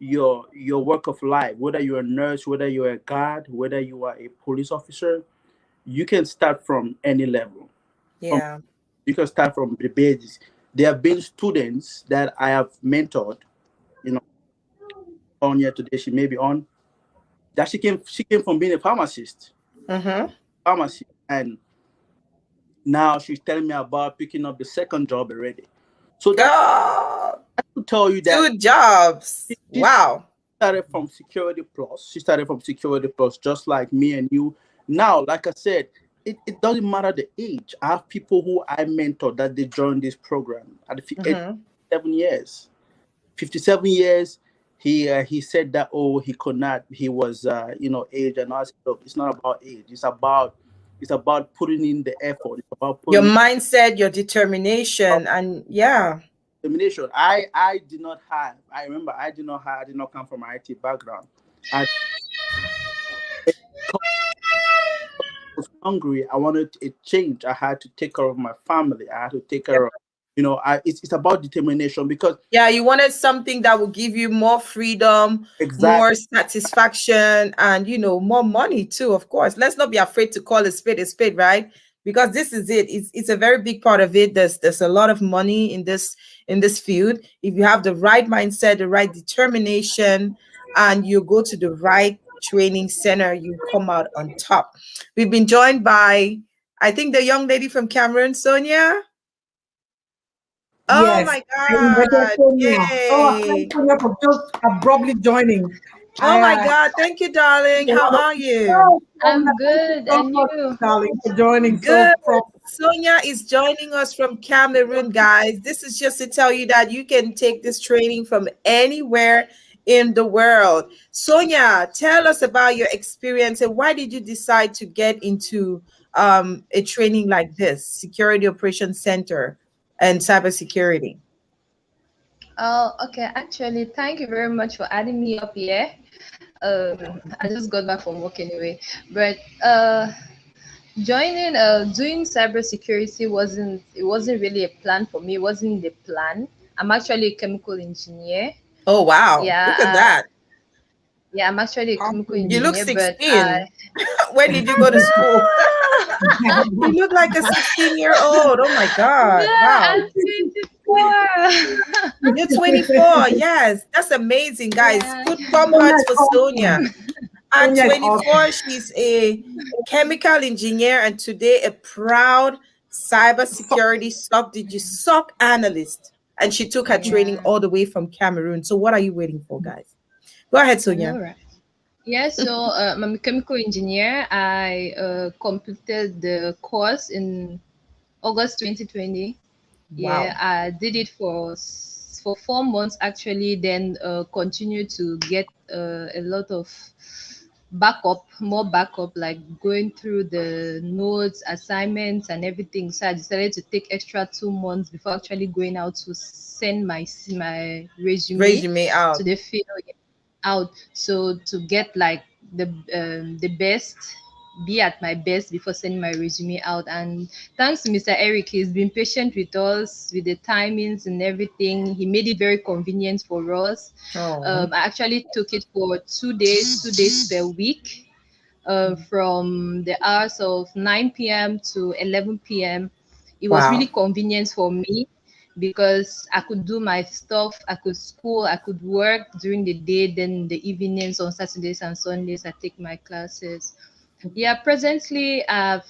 C: work of life, whether you're a nurse, whether you're a guard, whether you are a police officer, you can start from any level.
A: Yeah.
C: You can start from the basics. There have been students that I have mentored, on here today. She may be on. That she came from being a pharmacist. Pharmacy, and now she's telling me about picking up the second job already. So that I could tell you that
A: 2 jobs. Wow.
C: Started from Security Plus. She started from Security Plus, just like me and you. Now, like I said, it doesn't matter the age. I have people who I mentor that they joined this program at 57 years. 57 years. He said that he could not. He was age, and I said, look, it's not about age. It's about putting in the effort. It's about
A: Your mindset, your determination, and
C: determination. I did not have. I remember I did not come from an IT background. I was hungry. I wanted a change. I had to take care of my family. I had to take care of. It's about determination, because
A: you wanted something that would give you more freedom, more satisfaction, and more money too. Of course, let's not be afraid to call a spade, right? Because this is it. It's a very big part of it. There's a lot of money in this field. If you have the right mindset, the right determination, and you go to the right training center, you come out on top. We've been joined by, I think, the young lady from Cameroon, Sonia. Oh
B: Yes.
A: my God! Yay!
B: Thank you for just abruptly joining.
A: Oh my God! Thank you, darling. How are you?
D: I'm good, and you?
B: Darling, for joining.
A: Good. Sonia is joining us from Cameroon, guys. This is just to tell you that you can take this training from anywhere in the world. Sonia, tell us about your experience and why did you decide to get into a training like this, Security Operations Center and cybersecurity?
D: Oh, okay. Actually, thank you very much for adding me up here. I just got back from work anyway. But doing cybersecurity wasn't really a plan for me. It wasn't the plan. I'm actually a chemical engineer.
A: Oh, wow.
D: Yeah,
A: Look at that.
D: yeah, I'm actually a chemical
A: You look
D: engineer, but
A: 16. When did you go to school? You look like a 16-year-old. Oh my God.
D: yeah,
A: Wow.
D: I'm 24.
A: You're 24. Yes. That's amazing, guys.
D: Yeah.
A: Put palm hearts for Sonia. At
B: Sonia is
A: 24, she's a chemical engineer and today a proud cybersecurity SOC analyst. And she took her training
D: Yeah.
A: all the way from Cameroon. So what are you waiting for, guys? Go ahead,
D: I
A: Sonia.
D: know, right? Yeah, so I'm a chemical engineer. I completed the course in August 2020.
A: Wow.
D: Yeah, I did it for 4 months actually. Then continued to get a lot of more backup, like going through the notes, assignments, and everything. So I decided to take extra 2 months before actually going out to send my
A: Resume out.
D: to the field out. So to get like the best, be at my best before sending my resume out. And thanks to Mr. Eric, he's been patient with us with the timings and everything. He made it very convenient for us.
A: Oh.
D: I actually took it for 2 days per week, from the hours of 9 p.m. to 11 p.m. It was
A: Wow.
D: really convenient for me because I could do my stuff, I could school, I could work during the day, then the evenings on Saturdays and Sundays I take my classes. Yeah, presently I've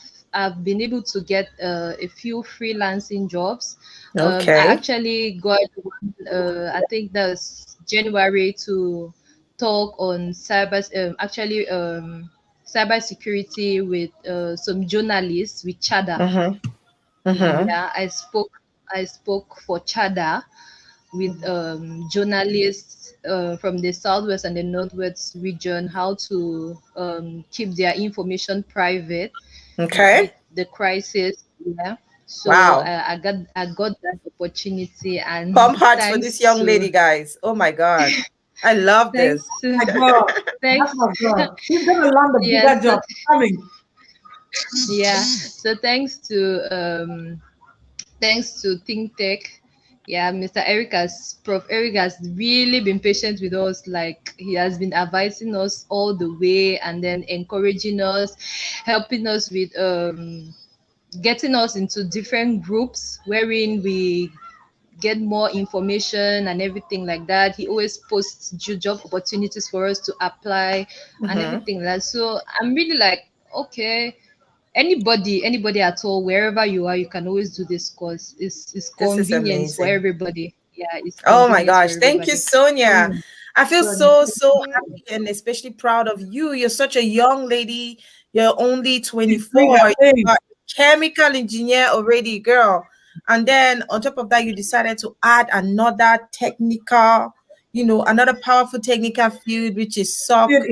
D: been able to get a few freelancing jobs. I
A: Okay.
D: actually got one, I think that's January, to talk on cybersecurity with some journalists with Chada. Yeah, I spoke for Chada with journalists from the southwest and the northwest region, how to keep their information private
A: Okay.
D: with the crisis. Yeah. So
A: Wow.
D: I got that opportunity, and
A: Palm hearts for
D: thanks
A: this young
D: to
A: lady, guys. Oh my God. I love
D: thanks
A: this.
D: to
B: my God.
D: thanks
B: That's my God. She's going to land a
D: yeah,
B: bigger
D: so
B: job. Coming.
D: yeah, so thanks to Think Tech. Yeah, Prof. Eric has really been patient with us. Like, he has been advising us all the way and then encouraging us, helping us with getting us into different groups wherein we get more information and everything like that. He always posts job opportunities for us to apply and everything like that. So I'm really like, okay, anybody at all, wherever you are, you can always do this course. It's
A: This is
D: convenience for
A: amazing.
D: everybody. Yeah, it's
A: Oh my
D: convenience for
A: gosh. Thank you,
D: everybody.
A: Sonia. I feel so
B: Good.
A: happy and especially proud of you. You're such a young lady. You're only
B: She's
A: 24.
B: bigger.
A: You are a chemical engineer already, girl. And then on top of that, you decided to add another technical, another powerful technical field, which is SOC. And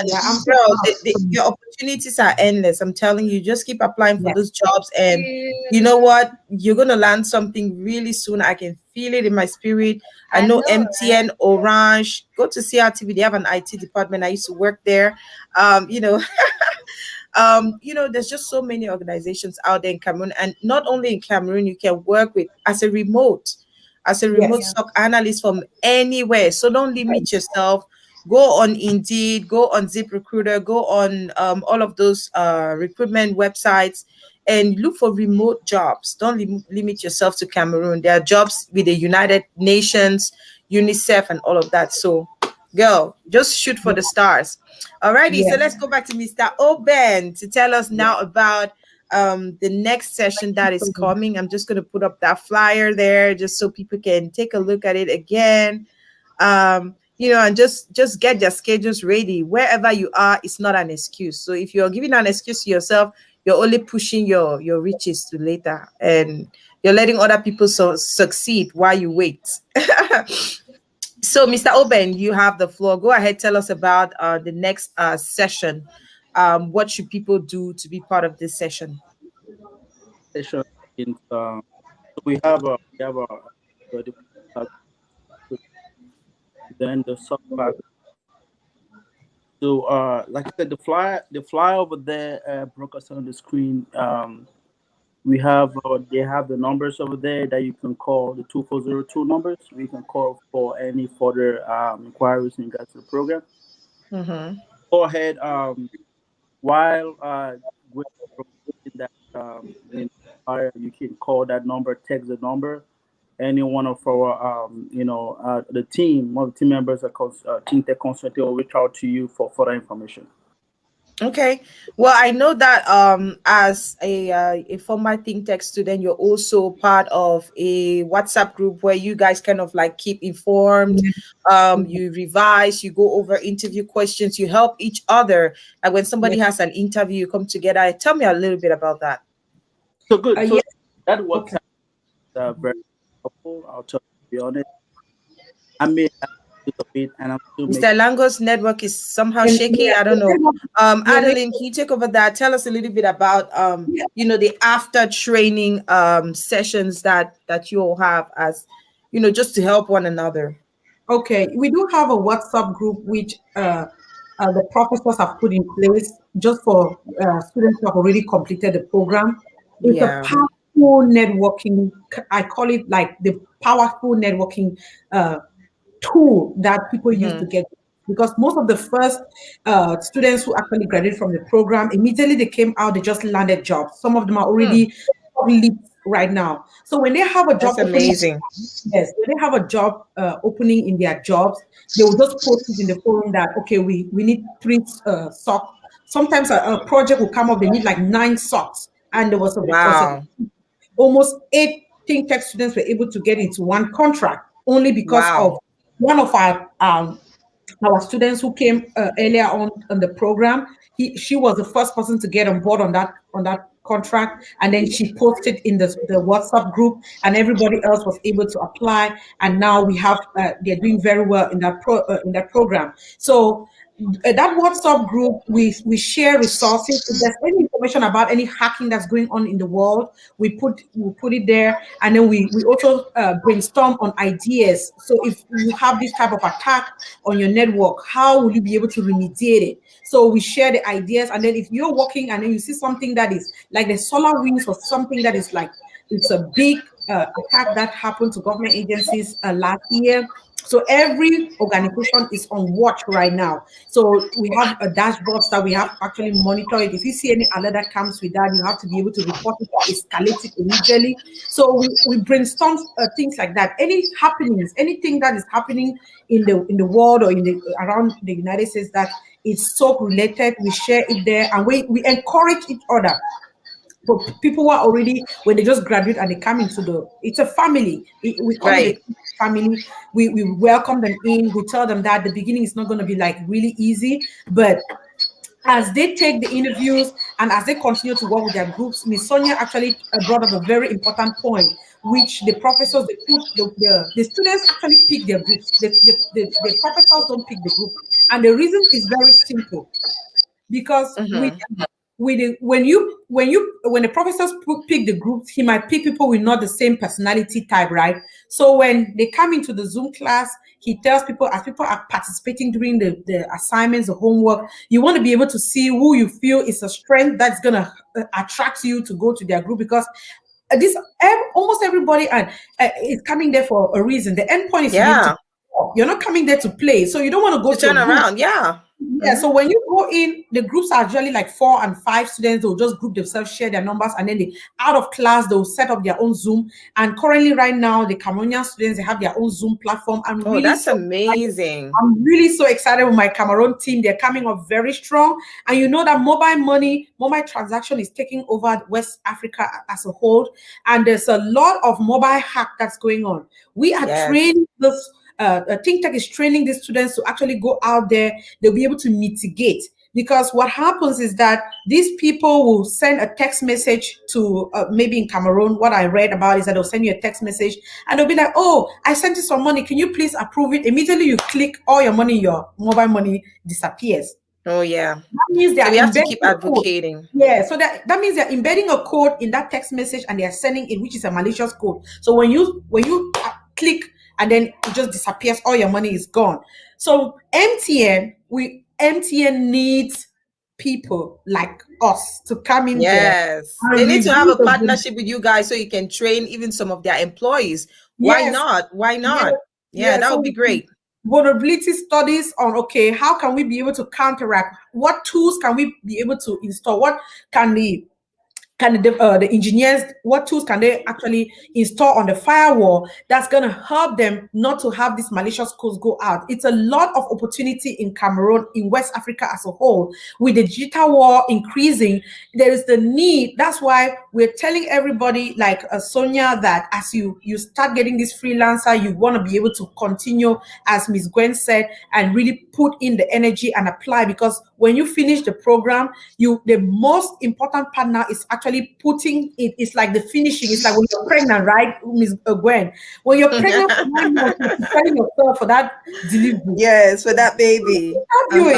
B: Yeah, I'm so
A: girl,
B: proud.
A: your opportunities are endless. I'm telling you, just keep applying for
B: Yeah.
A: those jobs. And you know what? You're going to learn something really soon. I can feel it in my spirit. I know
D: Right?
A: MTN, Orange, go to C.A.T. They have an IT department. I used to work there. You know, there's just so many organizations out there in Cameroon, and not only in Cameroon, you can work with as a remote
B: Yes.
A: SOC analyst from anywhere. So don't limit yourself. Go on Indeed, go on ZipRecruiter, go on all of those recruitment websites and look for remote jobs. Don't limit yourself to Cameroon. There are jobs with the United Nations, UNICEF, and all of that. So, girl, just shoot for the stars. Alrighty, so
B: Yes.
A: let's go back to Mr. Oben to tell us now about the next session that is coming. I'm just going to put up that flyer there just so people can take a look at it again. And just get their schedules ready. Wherever you are, it's not an excuse. So if you're giving an excuse to yourself, you're only pushing your riches to later, and you're letting other people succeed while you wait. So, Mr. Oben, you have the floor. Go ahead, tell us about the next session. What should people do to be part of this session?
C: Session in, so we have a the- then the sub class. So like I said, the fly over there broke us on the screen. We have they have the numbers over there that you can call, the 2402 numbers. We can call for any further inquiries in regards to the program.
A: Mm-hmm.
C: Go ahead. While we're promoting that, you can call that number, text the number. Any one of our, the team, one of the team members, team tech consultant will reach out to you for further information.
A: Okay. Well, I know that as a former think tech student, you're also part of a WhatsApp group where you guys kind of like keep informed. You revise, you go over interview questions, you help each other. And when somebody has an interview, you come together. Tell me a little bit about that.
C: So good. So
B: Yes.
C: that WhatsApp is very helpful. I'll tell you, to be honest. I made a bit, and I'm still
A: Mr. Lango's network is somehow shaky. I don't know. Adeline, can you take over that? Tell us a little bit about the after training sessions that you all have, as just to help one another.
B: Okay, we do have a WhatsApp group which the professors have put in place just for students who have already completed the program. It's a
A: Yeah.
B: powerful networking. I call it like the powerful networking tool that people use to get, because most of the first students who actually graduated from the program, immediately they came out, they just landed jobs. Some of them are already leads right now. So when they have a job
A: That's amazing.
B: yes, when they have a job opening in their jobs, they will just post it in the forum that, okay, we need 3 socks. Sometimes a project will come up, they need like 9 socks. And there was
A: Wow.
B: almost 8 think tech students were able to get into one contract only because
A: Wow.
B: of one of our students who came earlier on the program. She was the first person to get on board on that contract, and then she posted in the WhatsApp group, and everybody else was able to apply. And now we have they're doing very well in that program. So that WhatsApp group, we share resources. If there's any information about any hacking that's going on in the world, we put it there, and then we also brainstorm on ideas. So if you have this type of attack on your network, how will you be able to remediate it? So we share the ideas, and then if you're working and then you see something that is like the solar winds or something that is like it's a big attack that happened to government agencies last year. So every organization is on watch right now. So we have a dashboard that we have actually monitor it. If you see any alert that comes with that, you have to be able to report it or escalate it immediately. So we brainstorm things like that. Any happenings, anything that is happening in the world or around the United States that is SOC related, we share it there, and we encourage each other. For people who are already, when they just graduate and they come into it's a family. We call it a family. We welcome them in. We tell them that the beginning is not going to be like really easy, but as they take the interviews and as they continue to work with their groups, Miss Sonia actually brought up a very important point, which the professors, the students actually pick their groups. The professors don't pick the group, and the reason is very simple, because when the professors pick the groups, he might pick people with not the same personality type, right? So when they come into the Zoom class, he tells people, as people are participating during the assignments, the homework, you want to be able to see who you feel is a strength that's gonna attract you to go to their group, because almost everybody is coming there for a reason. The endpoint is you're not coming there to play, so you don't want to go to
A: turn around.
B: Yeah, so when you go in, the groups are usually like 4 and 5 students. They'll just group themselves, share their numbers, and then out of class, they'll set up their own Zoom. And currently, right now, the Cameroonian students, they have their own Zoom platform.
A: That's amazing.
B: I'm really so excited with my Cameroon team. They're coming up very strong. And you know that mobile transaction is taking over West Africa as a whole. And there's a lot of mobile hack that's going on. We are training think tech is training these students to actually go out there. They'll be able to mitigate. Because what happens is that these people will send a text message to maybe in Cameroon. What I read about is that they'll send you a text message and they'll be like, oh, I sent you some money. Can you please approve it? Immediately you click, all your money, your mobile money disappears.
A: Oh, yeah.
B: That means
A: So we have to keep advocating.
B: Yeah, so that means they're embedding a code in that text message and they're sending it, which is a malicious code. So when you click and then it just disappears, all your money is gone. So MTN needs people like us to come in there.
A: Yes, they need to have a partnership with you guys so you can train even some of their employees. Why not? Why not? Yeah, that would be great.
B: Vulnerability studies on, okay, how can we be able to counteract? What tools can we be able to install? What can the engineers, what tools can they actually install on the firewall that's going to help them not to have these malicious codes go out? It's a lot of opportunity in Cameroon, in West Africa as a whole. With the digital war increasing, there is the need. That's why we're telling everybody like Sonia that as you start getting this freelancer, you want to be able to continue, as Ms. Gwen said, and really put in the energy and apply, because when you finish the program, the most important partner is actually putting it. It's like the finishing. It's like when you're pregnant, right, Ms. Gwen? When you're pregnant for 9 months, you're preparing yourself for that delivery.
A: Yes, for that baby.
B: Push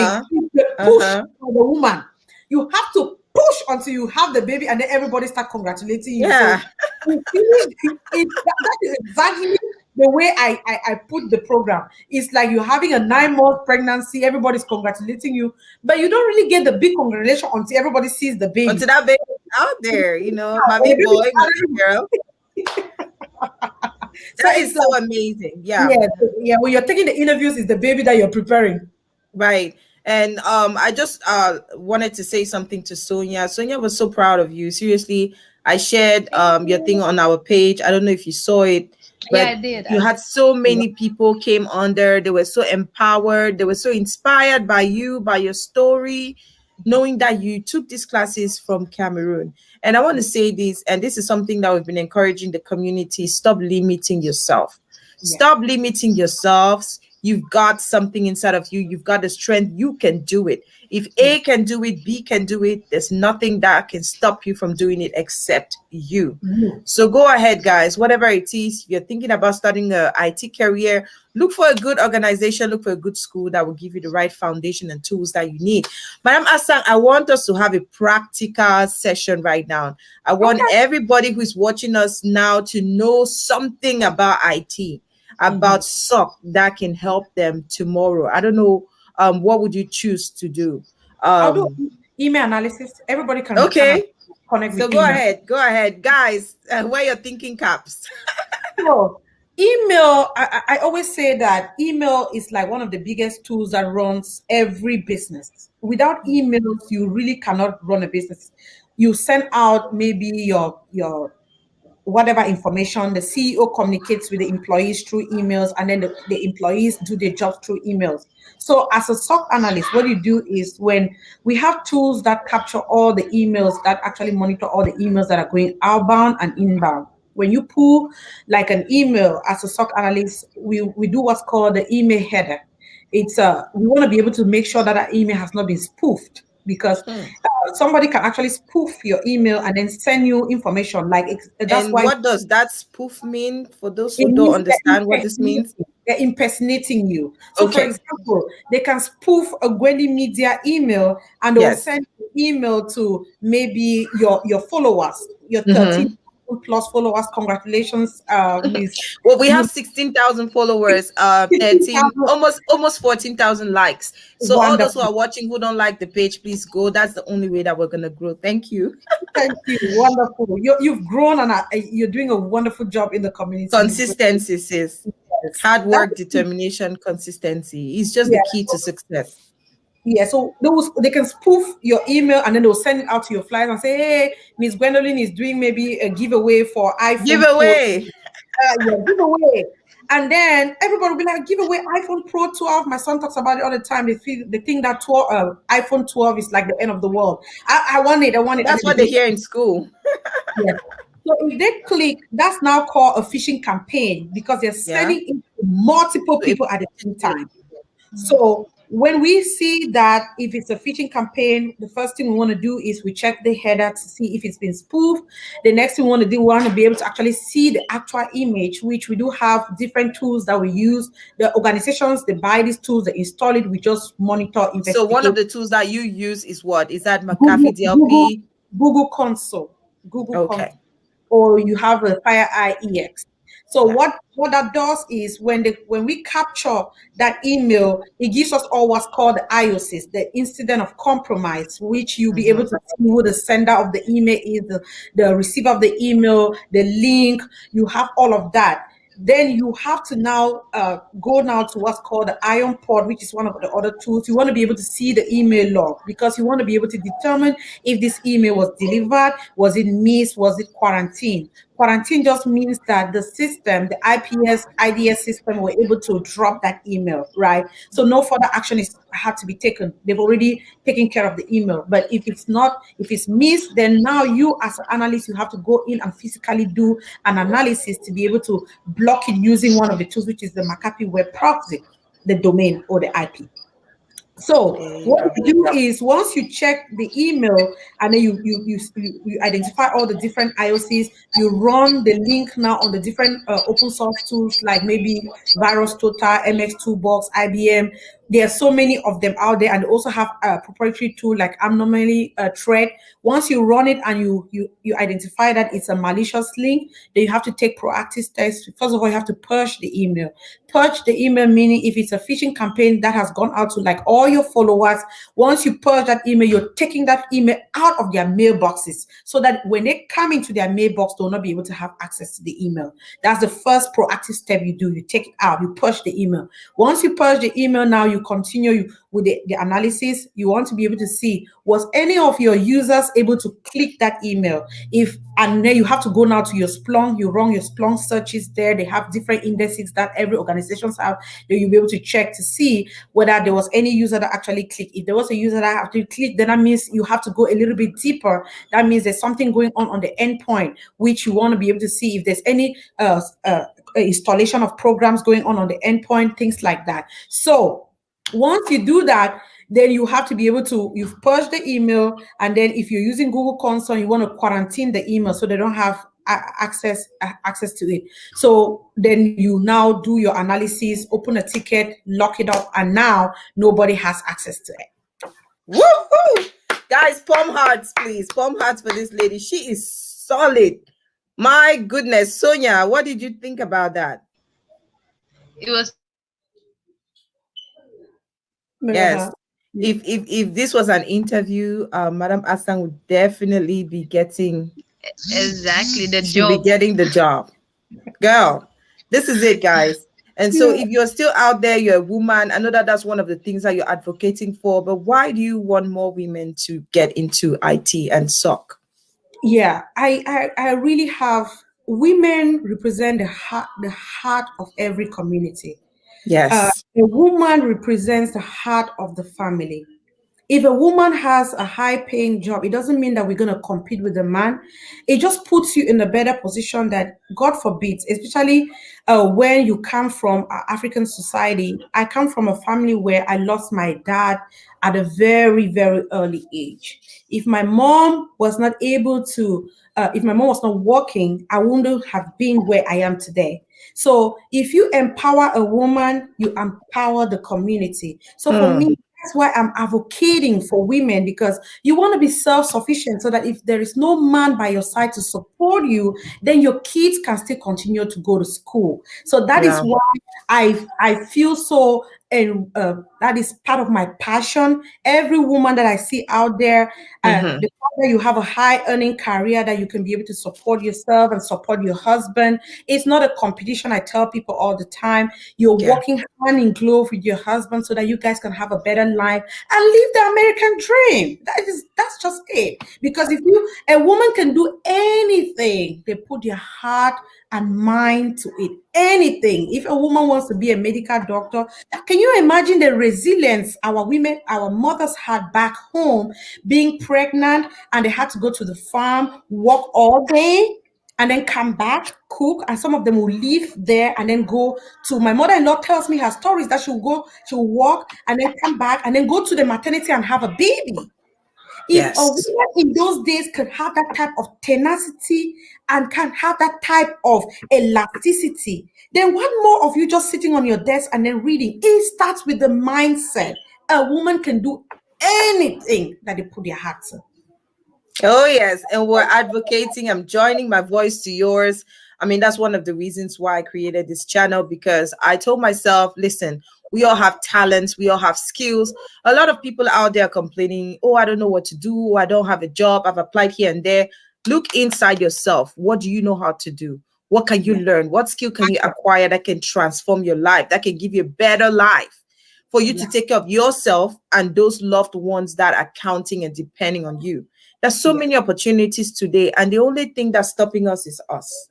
B: for the woman. You have to push until you have the baby, and then everybody start congratulating you.
A: Yeah.
B: So that is exactly the way I put the program. It's like you're having a 9-month pregnancy, everybody's congratulating you, but you don't really get the big congratulation until everybody sees the baby.
A: Until that baby out there, my big boy, my big girl. That is so amazing. Yeah.
B: When you're taking the interviews, it's the baby that you're preparing.
A: Right. And I just wanted to say something to Sonia. Sonia was so proud of you. Seriously, I shared your thing on our page. I don't know if you saw it. But
D: yeah, I did.
A: You had so many people came on there. They were so empowered. They were so inspired by you, by your story, knowing that you took these classes from Cameroon. And I want to say this, and this is something that we've been encouraging the community: stop limiting yourself. Stop limiting yourselves. You've got something inside of you. You've got the strength. You can do it. If A can do it, B can do it. There's nothing that can stop you from doing it except you. So go ahead, guys. Whatever it is, if you're thinking about starting an IT career, look for a good organization, look for a good school that will give you the right foundation and tools that you need. Madam Asang, I want us to have a practical session right now. I want everybody who's watching us now to know something about IT, about SOC that can help them tomorrow. I don't know. What would you choose to do?
B: I'll do email analysis. Everybody can connect.
A: So go ahead, guys. Wear your thinking caps.
B: So, email. I always say that email is like one of the biggest tools that runs every business. Without emails, you really cannot run a business. You send out maybe your whatever information. The CEO communicates with the employees through emails, and then the employees do their job through emails. So as a SOC analyst, what you do is, when we have tools that capture all the emails, that actually monitor all the emails that are going outbound and inbound. When you pull like an email as a SOC analyst, we do what's called the email header. It's we want to be able to make sure that our email has not been spoofed, because somebody can actually spoof your email and then send you information.
A: What does that spoof mean for those who don't understand what this means?
B: They're impersonating you. So for example, they can spoof a Gwendy Media email, and they'll send an email to maybe your followers, your 13 plus followers. Congratulations, Miss.
A: Well, we have 16,000 followers, 13, almost 14,000 likes. So all those who are watching who don't like the page, please go. That's the only way that we're gonna grow. Thank you.
B: Thank you. Wonderful. You've grown, and you're doing a wonderful job in the community.
A: Consistency, sis. Hard work, determination, consistency is just the key to success.
B: Yeah, so they can spoof your email, and then they'll send it out to your flyers and say, hey, Miss Gwendolyn is doing maybe a giveaway for iPhone.
A: Giveaway.
B: Giveaway. And then everybody will be like, give away iPhone Pro 12. My son talks about it all the time. They think that iPhone 12 is like the end of the world. I want it.
A: That's what they hear in school.
B: Yeah. So if they click, that's now called a phishing campaign, because they're sending it to multiple people at the same time. So when we see that if it's a phishing campaign, the first thing we want to do is we check the header to see if it's been spoofed. The next thing we want to do, we want to be able to actually see the actual image, which we do have different tools that we use. The organizations, they buy these tools, they install it, we just monitor, investigate.
A: So one of the tools that you use is what? Is that
B: Google,
A: McAfee DLP?
B: Google Console. Google
A: Okay.
B: Console. Or you have a FireEye EX. So what that does is when we capture that email, it gives us all what's called the IOCs, the incident of compromise, which you'll be able to see who the sender of the email is, the receiver of the email, the link. You have all of that. Then you have to now go now to what's called the Iron Pod, which is one of the other tools. You want to be able to see the email log because you want to be able to determine if this email was delivered, was it missed, was it quarantined. Quarantine just means that the system, the IDS system, were able to drop that email, right? So no further action had to be taken. They've already taken care of the email. But if it's missed, then now you as an analyst, you have to go in and physically do an analysis to be able to block it using one of the tools, which is the McAfee Web Proxy, the domain or the IP. So what you do is once you check the email and then you identify all the different IOCs, you run the link now on the different open source tools like maybe VirusTotal, MX Toolbox, IBM. There are so many of them out there, and they also have a proprietary tool like Anomaly Thread. Once you run it and you identify that it's a malicious link, then you have to take proactive steps. First of all, you have to purge the email. Purge the email meaning if it's a phishing campaign that has gone out to like all your followers, once you purge that email, you're taking that email out of their mailboxes so that when they come into their mailbox, they'll not be able to have access to the email. That's the first proactive step you do. You take it out, you purge the email. Once you purge the email, now you continue with the analysis. You want to be able to see, was any of your users able to click that email? And then you have to go now to your Splunk, you run your Splunk searches there. They have different indices that every organization have. Then you'll be able to check to see whether there was any user that actually clicked. If there was a user that actually clicked, then that means you have to go a little bit deeper. That means there's something going on the endpoint, which you want to be able to see if there's any installation of programs going on the endpoint, things like that. So once you do that, then you have to be able to, you've purged the email, and then if you're using Google Console, you want to quarantine the email so they don't have access to it. So then you now do your analysis, open a ticket, lock it up, and now nobody has access to it.
A: Woohoo! Guys, palm hearts, please. Palm hearts for this lady. She is solid. My goodness. Sonia, what did you think about that?
D: It was
A: yes. If this was an interview, Madam Asang would definitely be getting
D: exactly the
A: she'll
D: job.
A: be getting the job. Girl, this is it, guys. And so if you're still out there, you're a woman, I know that that's one of the things that you're advocating for, but why do you want more women to get into IT and SOC?
B: Yeah, I really have, women represent the heart of every community.
A: Yes.
B: A woman represents the heart of the family. If a woman has a high-paying job, it doesn't mean that we're going to compete with a man. It just puts you in a better position that, God forbid, especially when you come from African society. I come from a family where I lost my dad at a very, very early age. If my mom was not able to, if my mom was not working, I wouldn't have been where I am today. So if you empower a woman, you empower the community. So for me, that's why I'm advocating for women, because you want to be self-sufficient so that if there is no man by your side to support you, then your kids can still continue to go to school. So that is why I feel so, and that is part of my passion. Every woman that I see out there, the fact that you have a high earning career, that you can be able to support yourself and support your husband. It's not a competition. I tell people all the time, you're working hand in glove with your husband so that you guys can have a better life and live the American dream. That's just it. Because if a woman can do anything, they put their heart and mind to it. Anything. If a woman wants to be a medical doctor, can you imagine the resilience our mothers had back home, being pregnant, and they had to go to the farm, work all day, and then come back, cook, and some of them will live there and then go to, my mother-in-law tells me her stories that she'll walk and then come back and then go to the maternity and have a baby. If a woman in those days could have that type of tenacity and can have that type of elasticity, then what more of you just sitting on your desk and then reading? It starts with the mindset. A woman can do anything that they put their heart to.
A: Oh, yes. And we're advocating. I'm joining my voice to yours. I mean, that's one of the reasons why I created this channel, because I told myself, listen, we all have talents. We all have skills. A lot of people out there complaining, oh, I don't know what to do. I don't have a job. I've applied here and there. Look inside yourself. What do you know how to do? What can you learn? What skill can you acquire that can transform your life, that can give you a better life for you to take care of yourself and those loved ones that are counting and depending on you? There's so many opportunities today, and the only thing that's stopping us is us.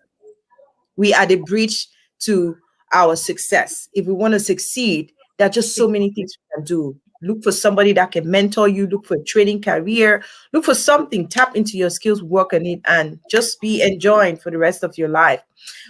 A: We are the bridge to our success. If we want to succeed, there are just so many things we can do. Look for somebody that can mentor you. Look for a training career. Look for something. Tap into your skills, work on it, and just be enjoying for the rest of your life.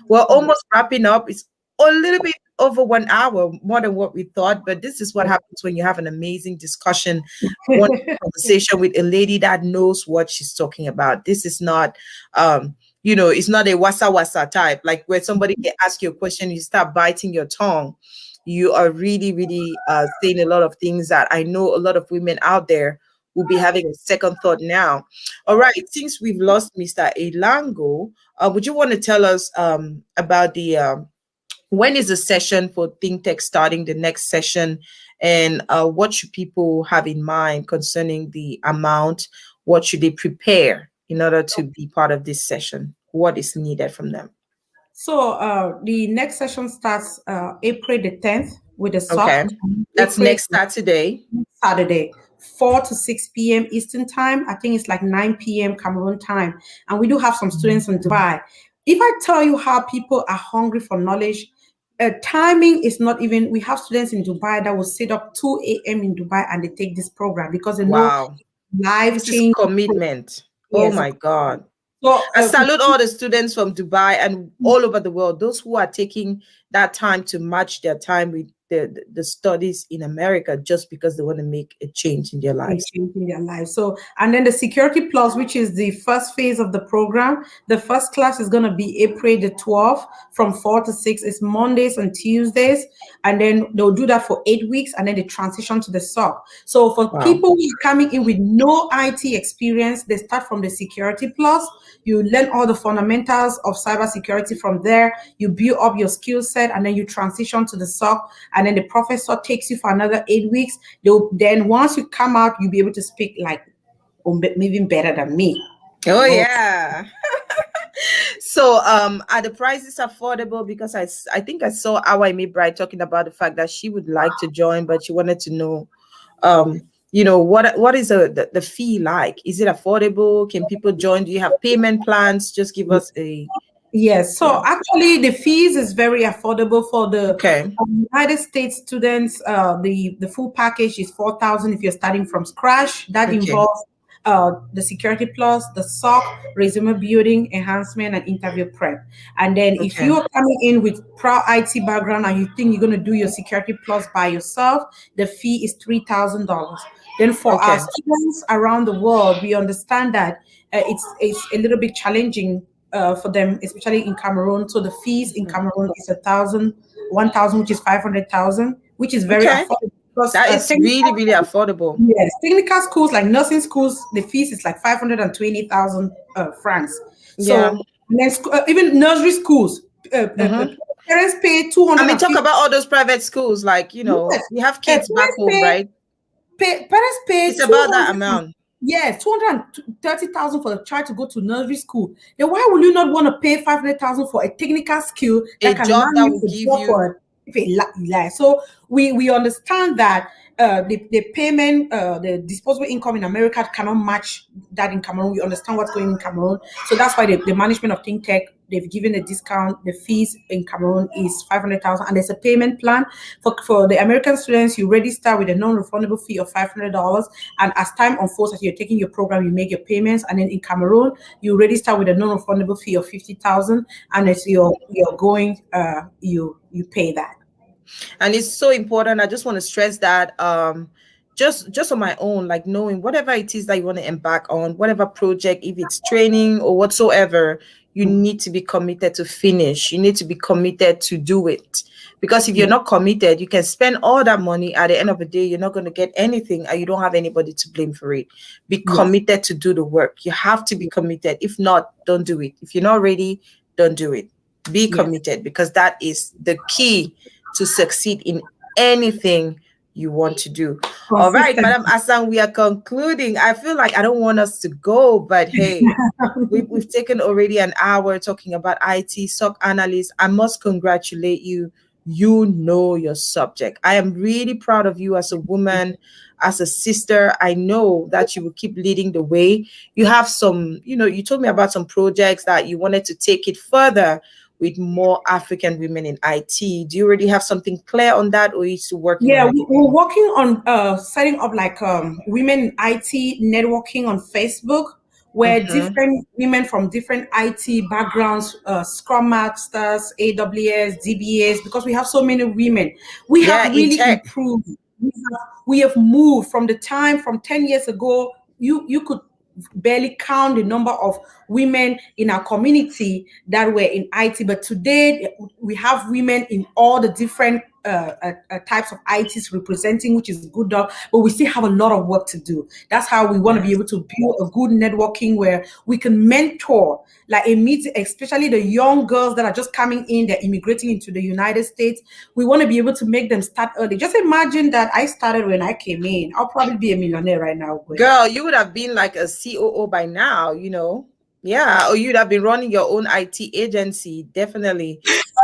A: We're almost wrapping up. It's a little bit over 1 hour, more than what we thought, but this is what happens when you have an amazing discussion, one conversation with a lady that knows what she's talking about. This is not, it's not a wasa type, like where somebody can ask you a question, you start biting your tongue. You are really, really saying a lot of things that I know a lot of women out there will be having a second thought now. All right, since we've lost Mr. Elango, would you want to tell us about the when is the session for Think Tech starting, the next session, and what should people have in mind concerning the amount? What should they prepare in order to be part of this session? What is needed from them?
B: So the next session starts April the 10th with the SOC.
A: Okay, that's next Saturday.
B: 4 to 6 p.m. Eastern time. I think it's like 9 p.m. Cameroon time. And we do have some students in Dubai. If I tell you how people are hungry for knowledge, timing is not even, we have students in Dubai that will sit up 2 a.m. in Dubai and they take this program because they know life-changing
A: commitment.
B: Yes.
A: Oh my God.
B: So
A: I salute all the students from Dubai and all over the world, those who are taking that time to match their time with the studies in America just because they want to make a change in their lives.
B: So, and then the Security Plus, which is the first phase of the program, the first class is going to be April the 12th from 4 to 6. It's Mondays and Tuesdays. And then they'll do that for 8 weeks and then they transition to the SOC. So for people who are coming in with no IT experience, they start from the Security Plus. You learn all the fundamentals of cybersecurity from there. You build up your skill set and then you transition to the SOC. And then the professor takes you for another 8 weeks. Then once you come out, you'll be able to speak like maybe better than me.
A: Oh, yeah. So are the prices affordable? Because I think I saw Awa Bright talking about the fact that she would like to join, but she wanted to know, what is the fee like? Is it affordable? Can people join? Do you have payment plans? Just give us a...
B: Yes, so actually the fees is very affordable for the United States students. The full package is $4,000 if you're starting from scratch. That involves the Security Plus, the SOC, resume building, enhancement, and interview prep. And then if you are coming in with prior IT background and you think you're going to do your Security Plus by yourself, the fee is $3,000. Then for our students around the world, we understand that it's a little bit challenging for them, especially in Cameroon. So the fees in Cameroon is $1,000, which is 500,000, which is very affordable.
A: That is really, really affordable.
B: Yes, technical schools like nursing schools, the fees is like 520,000 francs. So then even nursery schools, parents pay 200.
A: I mean, talk about all those private schools, like you have kids back home, right?
B: Parents pay.
A: It's about that amount.
B: Yes, 230,000 for a child to go to nursery school. Then why would you not want to pay 500,000 for a technical skill that
A: a job that will give you?
B: So we understand that the payment, the disposable income in America cannot match that in Cameroon. We understand what's going on in Cameroon. So that's why the management of Think Tech, they've given a discount. The fees in Cameroon is 500,000, and there's a payment plan for the American students. You register with a non-refundable fee of $500, and as time unfolds, as you're taking your program, you make your payments. And then in Cameroon, you register with a non-refundable fee of 50,000, and as you're going, you pay that.
A: And it's so important. I just want to stress that just on my own, like knowing whatever it is that you want to embark on, whatever project, if it's training or whatsoever, you need to be committed to finish. You need to be committed to do it. Because if you're not committed, you can spend all that money. At the end of the day, you're not going to get anything, and you don't have anybody to blame for it. Be committed to do the work. You have to be committed. If not, don't do it. If you're not ready, don't do it. Be committed, because that is the key to succeed in anything you want to do. All right, Madam Asang, we are concluding. I feel like I don't want us to go, but hey, we've taken already an hour talking about IT, SOC analyst. I must congratulate you. You know your subject. I am really proud of you as a woman, as a sister. I know that you will keep leading the way. You have some, you told me about some projects that you wanted to take it further with more African women in IT. Do you already have something clear on that, or are you still working on it?
B: We're working on setting up like women in IT networking on Facebook, where different women from different IT backgrounds, Scrum Masters, AWS, DBAs, because we have so many women, we have really improved. We have moved from 10 years ago. You could barely count the number of women in our community that were in IT, but today we have women in all the different types of ITs representing, which is good, but we still have a lot of work to do. That's how we want to be able to build a good networking where we can mentor, like a meeting, especially the young girls that are just coming in, they're immigrating into the United States. We want to be able to make them start early. Just imagine that I started when I came in. I'll probably be a millionaire right now.
A: Girl, you would have been like a COO by now, Yeah, or you'd have been running your own IT agency, definitely.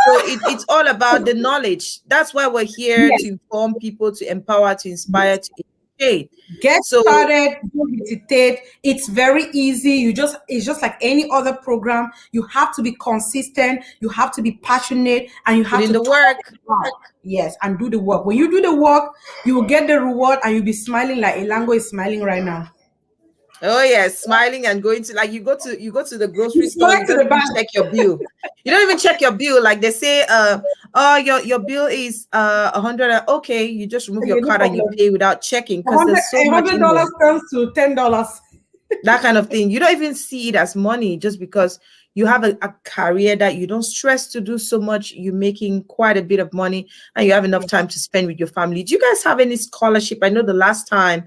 A: So it's all about the knowledge. That's why we're here, to inform people, to empower, to inspire, to educate.
B: Get started, don't hesitate. It's very easy. It's just like any other program. You have to be consistent, you have to be passionate, and you have to
A: do the work.
B: Yes, and do the work. When you do the work, you will get the reward, and you'll be smiling like Elango is smiling right now.
A: Oh yes, smiling and going to, like, you go to the grocery store, you don't even check your bill. You don't even check your bill. Like they say, your bill is 100. Okay, you just remove your card and you pay without checking, because there's so much.
B: $100 comes to $10.
A: That kind of thing. You don't even see it as money, just because you have a career that you don't stress to do so much. You're making quite a bit of money, and you have enough time to spend with your family. Do you guys have any scholarship? I know the last time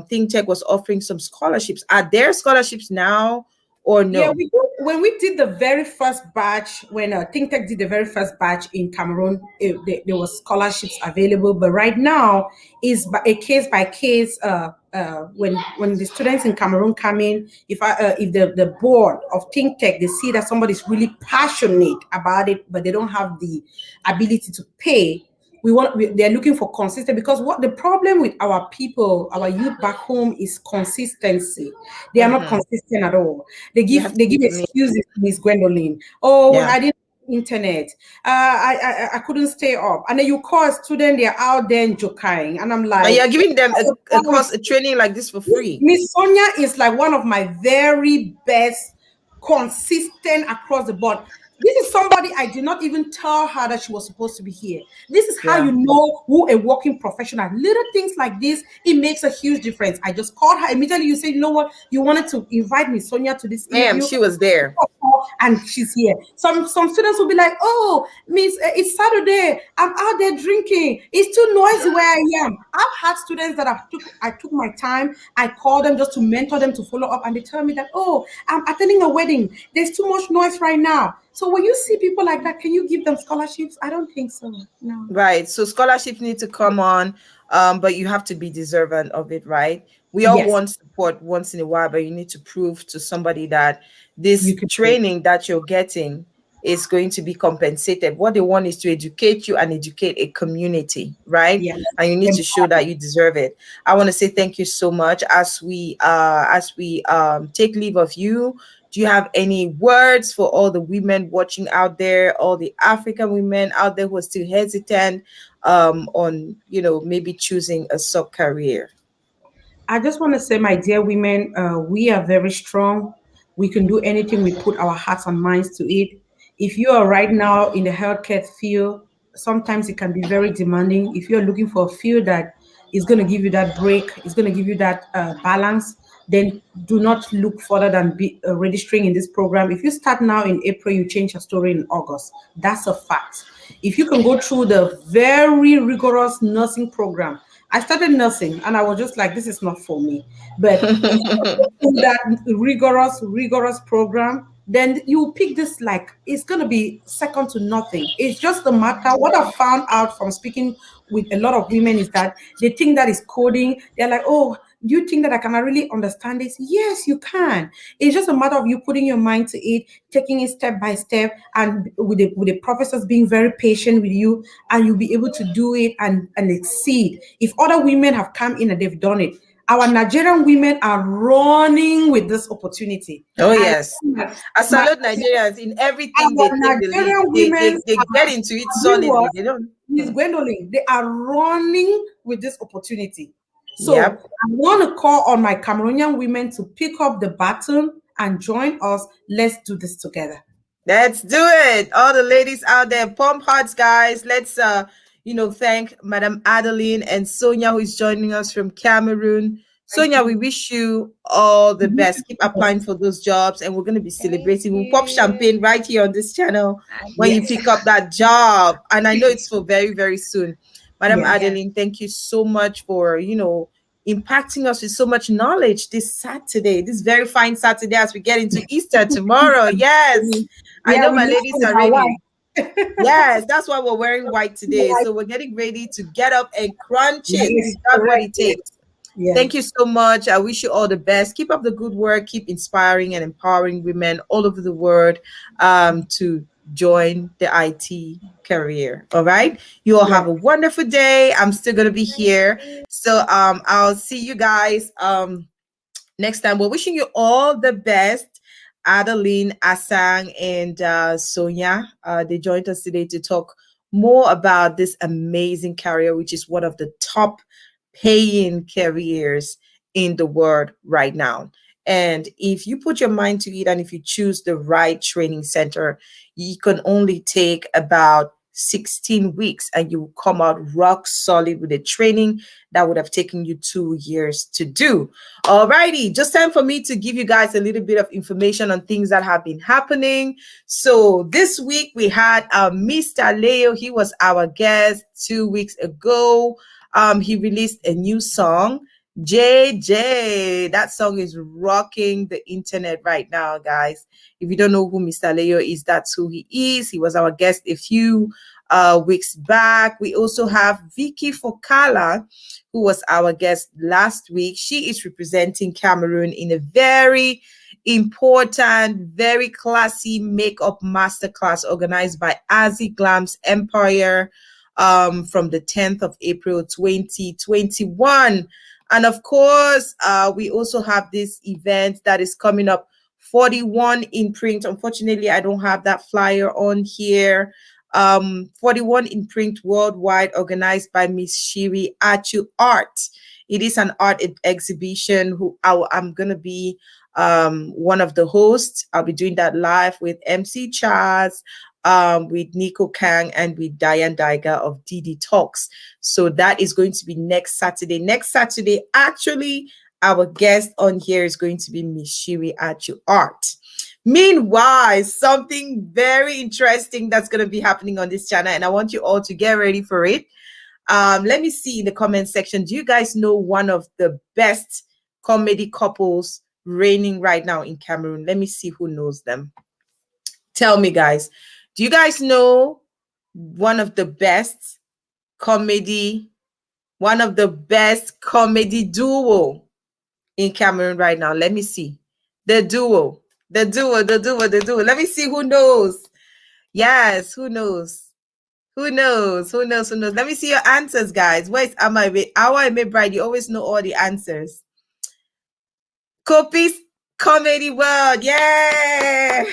A: Think Tech was offering some scholarships. Are there scholarships now or no?
B: Yeah, when we did the very first batch, when Think Tech did the very first batch in Cameroon, there was scholarships available. But right now is a case by case. When the students in Cameroon come in, if the board of Think Tech, they see that somebody's really passionate about it, but they don't have the ability to pay. They're looking for consistency, because what the problem with our people, our youth back home, is consistency. They are not consistent at all. They give excuses to Miss Gwendolyn. I didn't have internet. I couldn't stay up. And then you call a student, they're out there joking, and I'm like,
A: and you're giving them a course, a training like this for free.
B: Miss Sonia is like one of my very best, consistent across the board. This is somebody I did not even tell her that she was supposed to be here. This is how you know who a working professional. Little things like this, it makes a huge difference. I just called her immediately. You said, you know what? You wanted to invite Miss Sonia to this interview.
A: She was there.
B: And she's here. Some students will be like, oh, Miss, it's Saturday. I'm out there drinking. It's too noisy where I am. I've had students that I took my time. I called them just to mentor them, to follow up. And they tell me that, oh, I'm attending a wedding. There's too much noise right now. So when you see people like that, can you give them scholarships? I don't think so. No.
A: Right. So scholarships need to come on, but you have to be deserving of it, right? We all want support once in a while, but you need to prove to somebody that this training that you're getting is going to be compensated. What they want is to educate you and educate a community, right?
B: Yeah.
A: And you need to show that you deserve it. I want to say thank you so much as we take leave of you. Do you have any words for all the women watching out there, all the African women out there who are still hesitant on, maybe choosing a SOC career?
B: I just want to say, my dear women, we are very strong. We can do anything we put our hearts and minds to it. If you are right now in the healthcare field, sometimes it can be very demanding. If you're looking for a field that is going to give you that break, is going to give you that balance, then do not look further than registering in this program. If you start now in April, you change your story in August. That's a fact. If you can go through the very rigorous nursing program, I started nursing and I was just like, this is not for me. But that rigorous program, then you pick this, like it's gonna be second to nothing. It's just a matter. What I found out from speaking with a lot of women is that they think that is coding. They're like, oh, do you think that I can really understand this? Yes, you can. It's just a matter of you putting your mind to it, taking it step by step, and with the professors being very patient with you, and you'll be able to do it and exceed. If other women have come in and they've done it, our Nigerian women are running with this opportunity.
A: Oh, yes. I salute Nigerians in everything they take the lead. They get into it solidly. They don't.
B: Miss Gwendolyn, they are running with this opportunity. So
A: Yep.
B: I want to call on my Cameroonian women to pick up the baton and join us. Let's do this together.
A: Let's do it. All the ladies out there, pump hearts, guys. Let's thank Madam Adeline and Sonia, who is joining us from Cameroon. Sonia, we wish you all the best. Keep applying for those jobs, and we're going to be celebrating. We'll pop champagne right here on this channel when you pick up that job. And I know it's for very, very soon. Madam Adeline, thank you so much for, impacting us with so much knowledge this Saturday, this very fine Saturday as we get into Easter tomorrow. Yes. I know my ladies are ready. Yes, that's why we're wearing white today. So we're getting ready to get up and crunch it. That's what it takes. Yeah. Thank you so much. I wish you all the best. Keep up the good work. Keep inspiring and empowering women all over the world to join the IT career. All right. You all have a wonderful day. I'm still going to be here. So I'll see you guys next time. We're wishing you all the best. Adeline, Asang, and Sonia, they joined us today to talk more about this amazing career, which is one of the top paying careers in the world right now. And if you put your mind to it and if you choose the right training center, you can only take about 16 weeks and you will come out rock solid with a training that would have taken you 2 years to do. Alrighty, just time for me to give you guys a little bit of information on things that have been happening. So this week we had Mr. Leo. He was our guest 2 weeks ago. He released a new song, JJ. That song is rocking the internet right now, guys. If you don't know who Mr. Leo is, that's who he is. He was our guest a few weeks back. We also have Vicky Fokala, who was our guest last week. She is representing Cameroon in a very important, very classy makeup masterclass organized by Azzy Glam's Empire from the 10th of April 2021. And of course, we also have this event that is coming up, 41 in print. Unfortunately, I don't have that flyer on here. 41 in print worldwide, organized by Miss Shiri Achu Art. It is an art exhibition. I'm going to be one of the hosts. I'll be doing that live with MC Charles, with Nico Kang, and with Diane Daiga of DD Talks. So that is going to be next Saturday. Next Saturday, actually, our guest on here is going to be Miss Shiri Achu Art. Meanwhile, something very interesting that's going to be happening on this channel, and I want you all to get ready for it. Let me see in the comment section. Do you guys know one of the best comedy couples reigning right now in Cameroon? Let me see who knows them. Tell me, guys. Do you guys know one of the best comedy duo in Cameroon right now? Let me see. The duo. Let me see who knows. Yes, who knows? Who knows? Who knows? Who knows? Let me see your answers, guys. Where's Our Bride? You always know all the answers. Copies Comedy World. Yeah.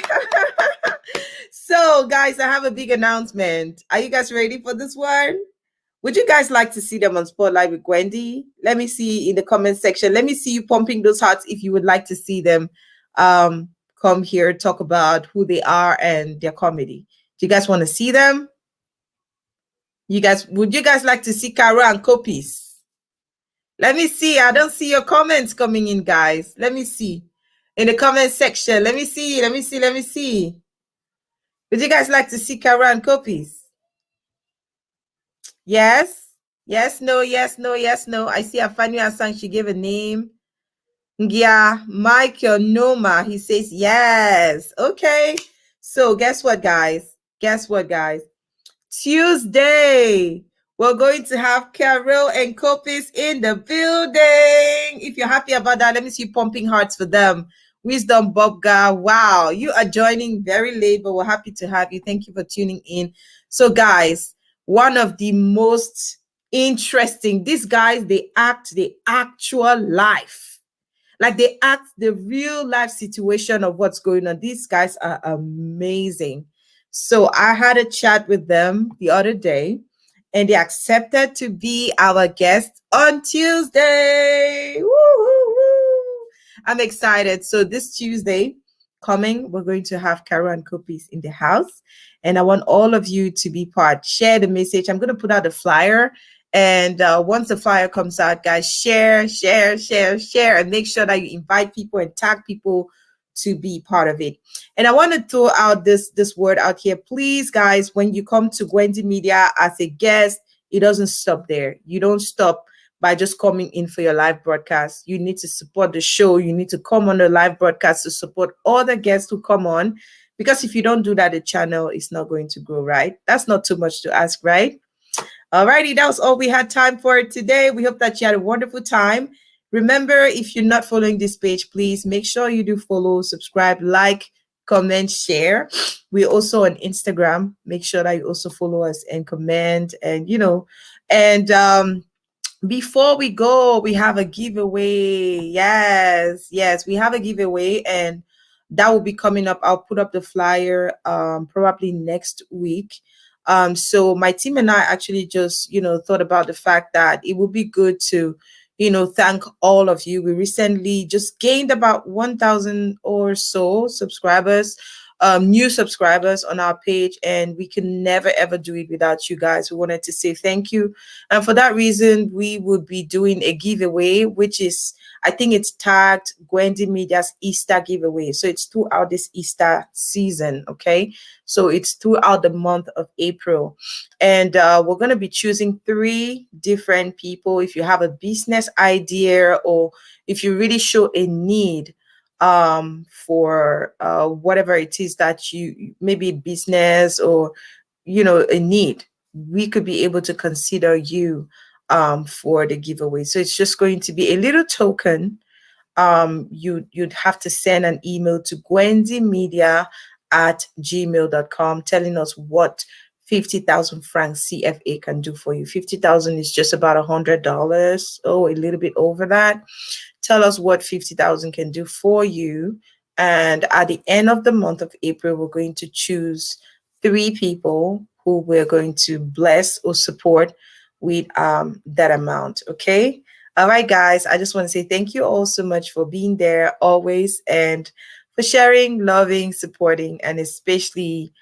A: So, guys, I have a big announcement. Are you guys ready for this one? Would you guys like to see them on Spotlight with Gwendy? Let me see in the comment section. Let me see you pumping those hearts if you would like to see them come here, talk about who they are and their comedy. Do you guys want to see them? Would you guys like to see Caro and Copies? Let me see. I don't see your comments coming in, guys. Let me see. In the comment section. Let me see. Let me see. Let me see. Would you guys like to see Caro and Copies? Yes? Yes, no, yes, no, yes, no. I see Afanwi Asang, she gave a name. Yeah, Michael Noma, he says yes. Okay. So guess what, guys? Guess what, guys? Tuesday, we're going to have Carol and Copies in the building. If you're happy about that, let me see you pumping hearts for them. Wisdom Bobga, wow, you are joining very late, but we're happy to have you. Thank you for tuning in. So, guys, one of the most interesting, these guys, they act the actual life. Like they act the real life situation of what's going on. These guys are amazing. So I had a chat with them the other day and they accepted to be our guest on Tuesday. Woo-hoo-hoo. I'm excited. So this Tuesday coming, we're going to have Caro and Copies in the house. And I want all of you to be part. Share the message. I'm going to put out a flyer. And once the flyer comes out, guys, share, and make sure that you invite people and tag people to be part of it. And I want to throw out this word out here. Please, guys, when you come to Gwendy Media as a guest, it doesn't stop there. You don't stop by just coming in for your live broadcast. You need to support the show. You need to come on the live broadcast to support all the guests who come on. Because if you don't do that, the channel is not going to grow, right? That's not too much to ask, right? Alrighty, that was all we had time for today. We hope that you had a wonderful time. Remember, if you're not following this page, please make sure you do follow, subscribe, like, comment, share. We're also on Instagram. Make sure that you also follow us and comment and, before we go, we have a giveaway. Yes, we have a giveaway and that will be coming up. I'll put up the flyer probably next week. So my team and I actually just, thought about the fact that it would be good to, thank all of you. We recently just gained about 1,000 or so subscribers, new subscribers on our page, and we can never ever do it without you guys. We wanted to say thank you. And for that reason, we would be doing a giveaway, which is, I think it's tagged Gwendy Media's Easter giveaway. So it's throughout this Easter season, okay? So it's throughout the month of April. And we're going to be choosing 3 different people. If you have a business idea or if you really show a need for whatever it is that you, maybe business or, a need, we could be able to consider you for the giveaway. So it's just going to be a little token. You'd have to send an email to gwendymedia@gmail.com telling us what 50,000 francs CFA can do for you. 50,000 is just about $100. Oh, a little bit over that. Tell us what 50,000 can do for you. And at the end of the month of April, we're going to choose 3 people who we're going to bless or support with that amount. Okay. All right, guys. I just want to say thank you all so much for being there always and for sharing, loving, supporting, and especially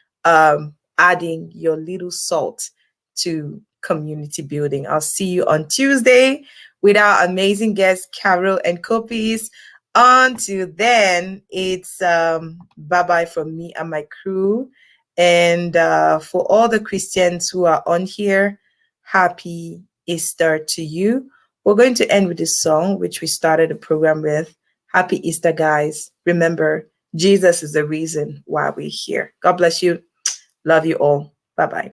A: adding your little salt to community building. I'll see you on Tuesday with our amazing guests, Carol and Copies. Until then, it's bye-bye from me and my crew. And for all the Christians who are on here, happy Easter to you. We're going to end with this song, which we started the program with. Happy Easter, guys. Remember, Jesus is the reason why we're here. God bless you. Love you all. Bye-bye.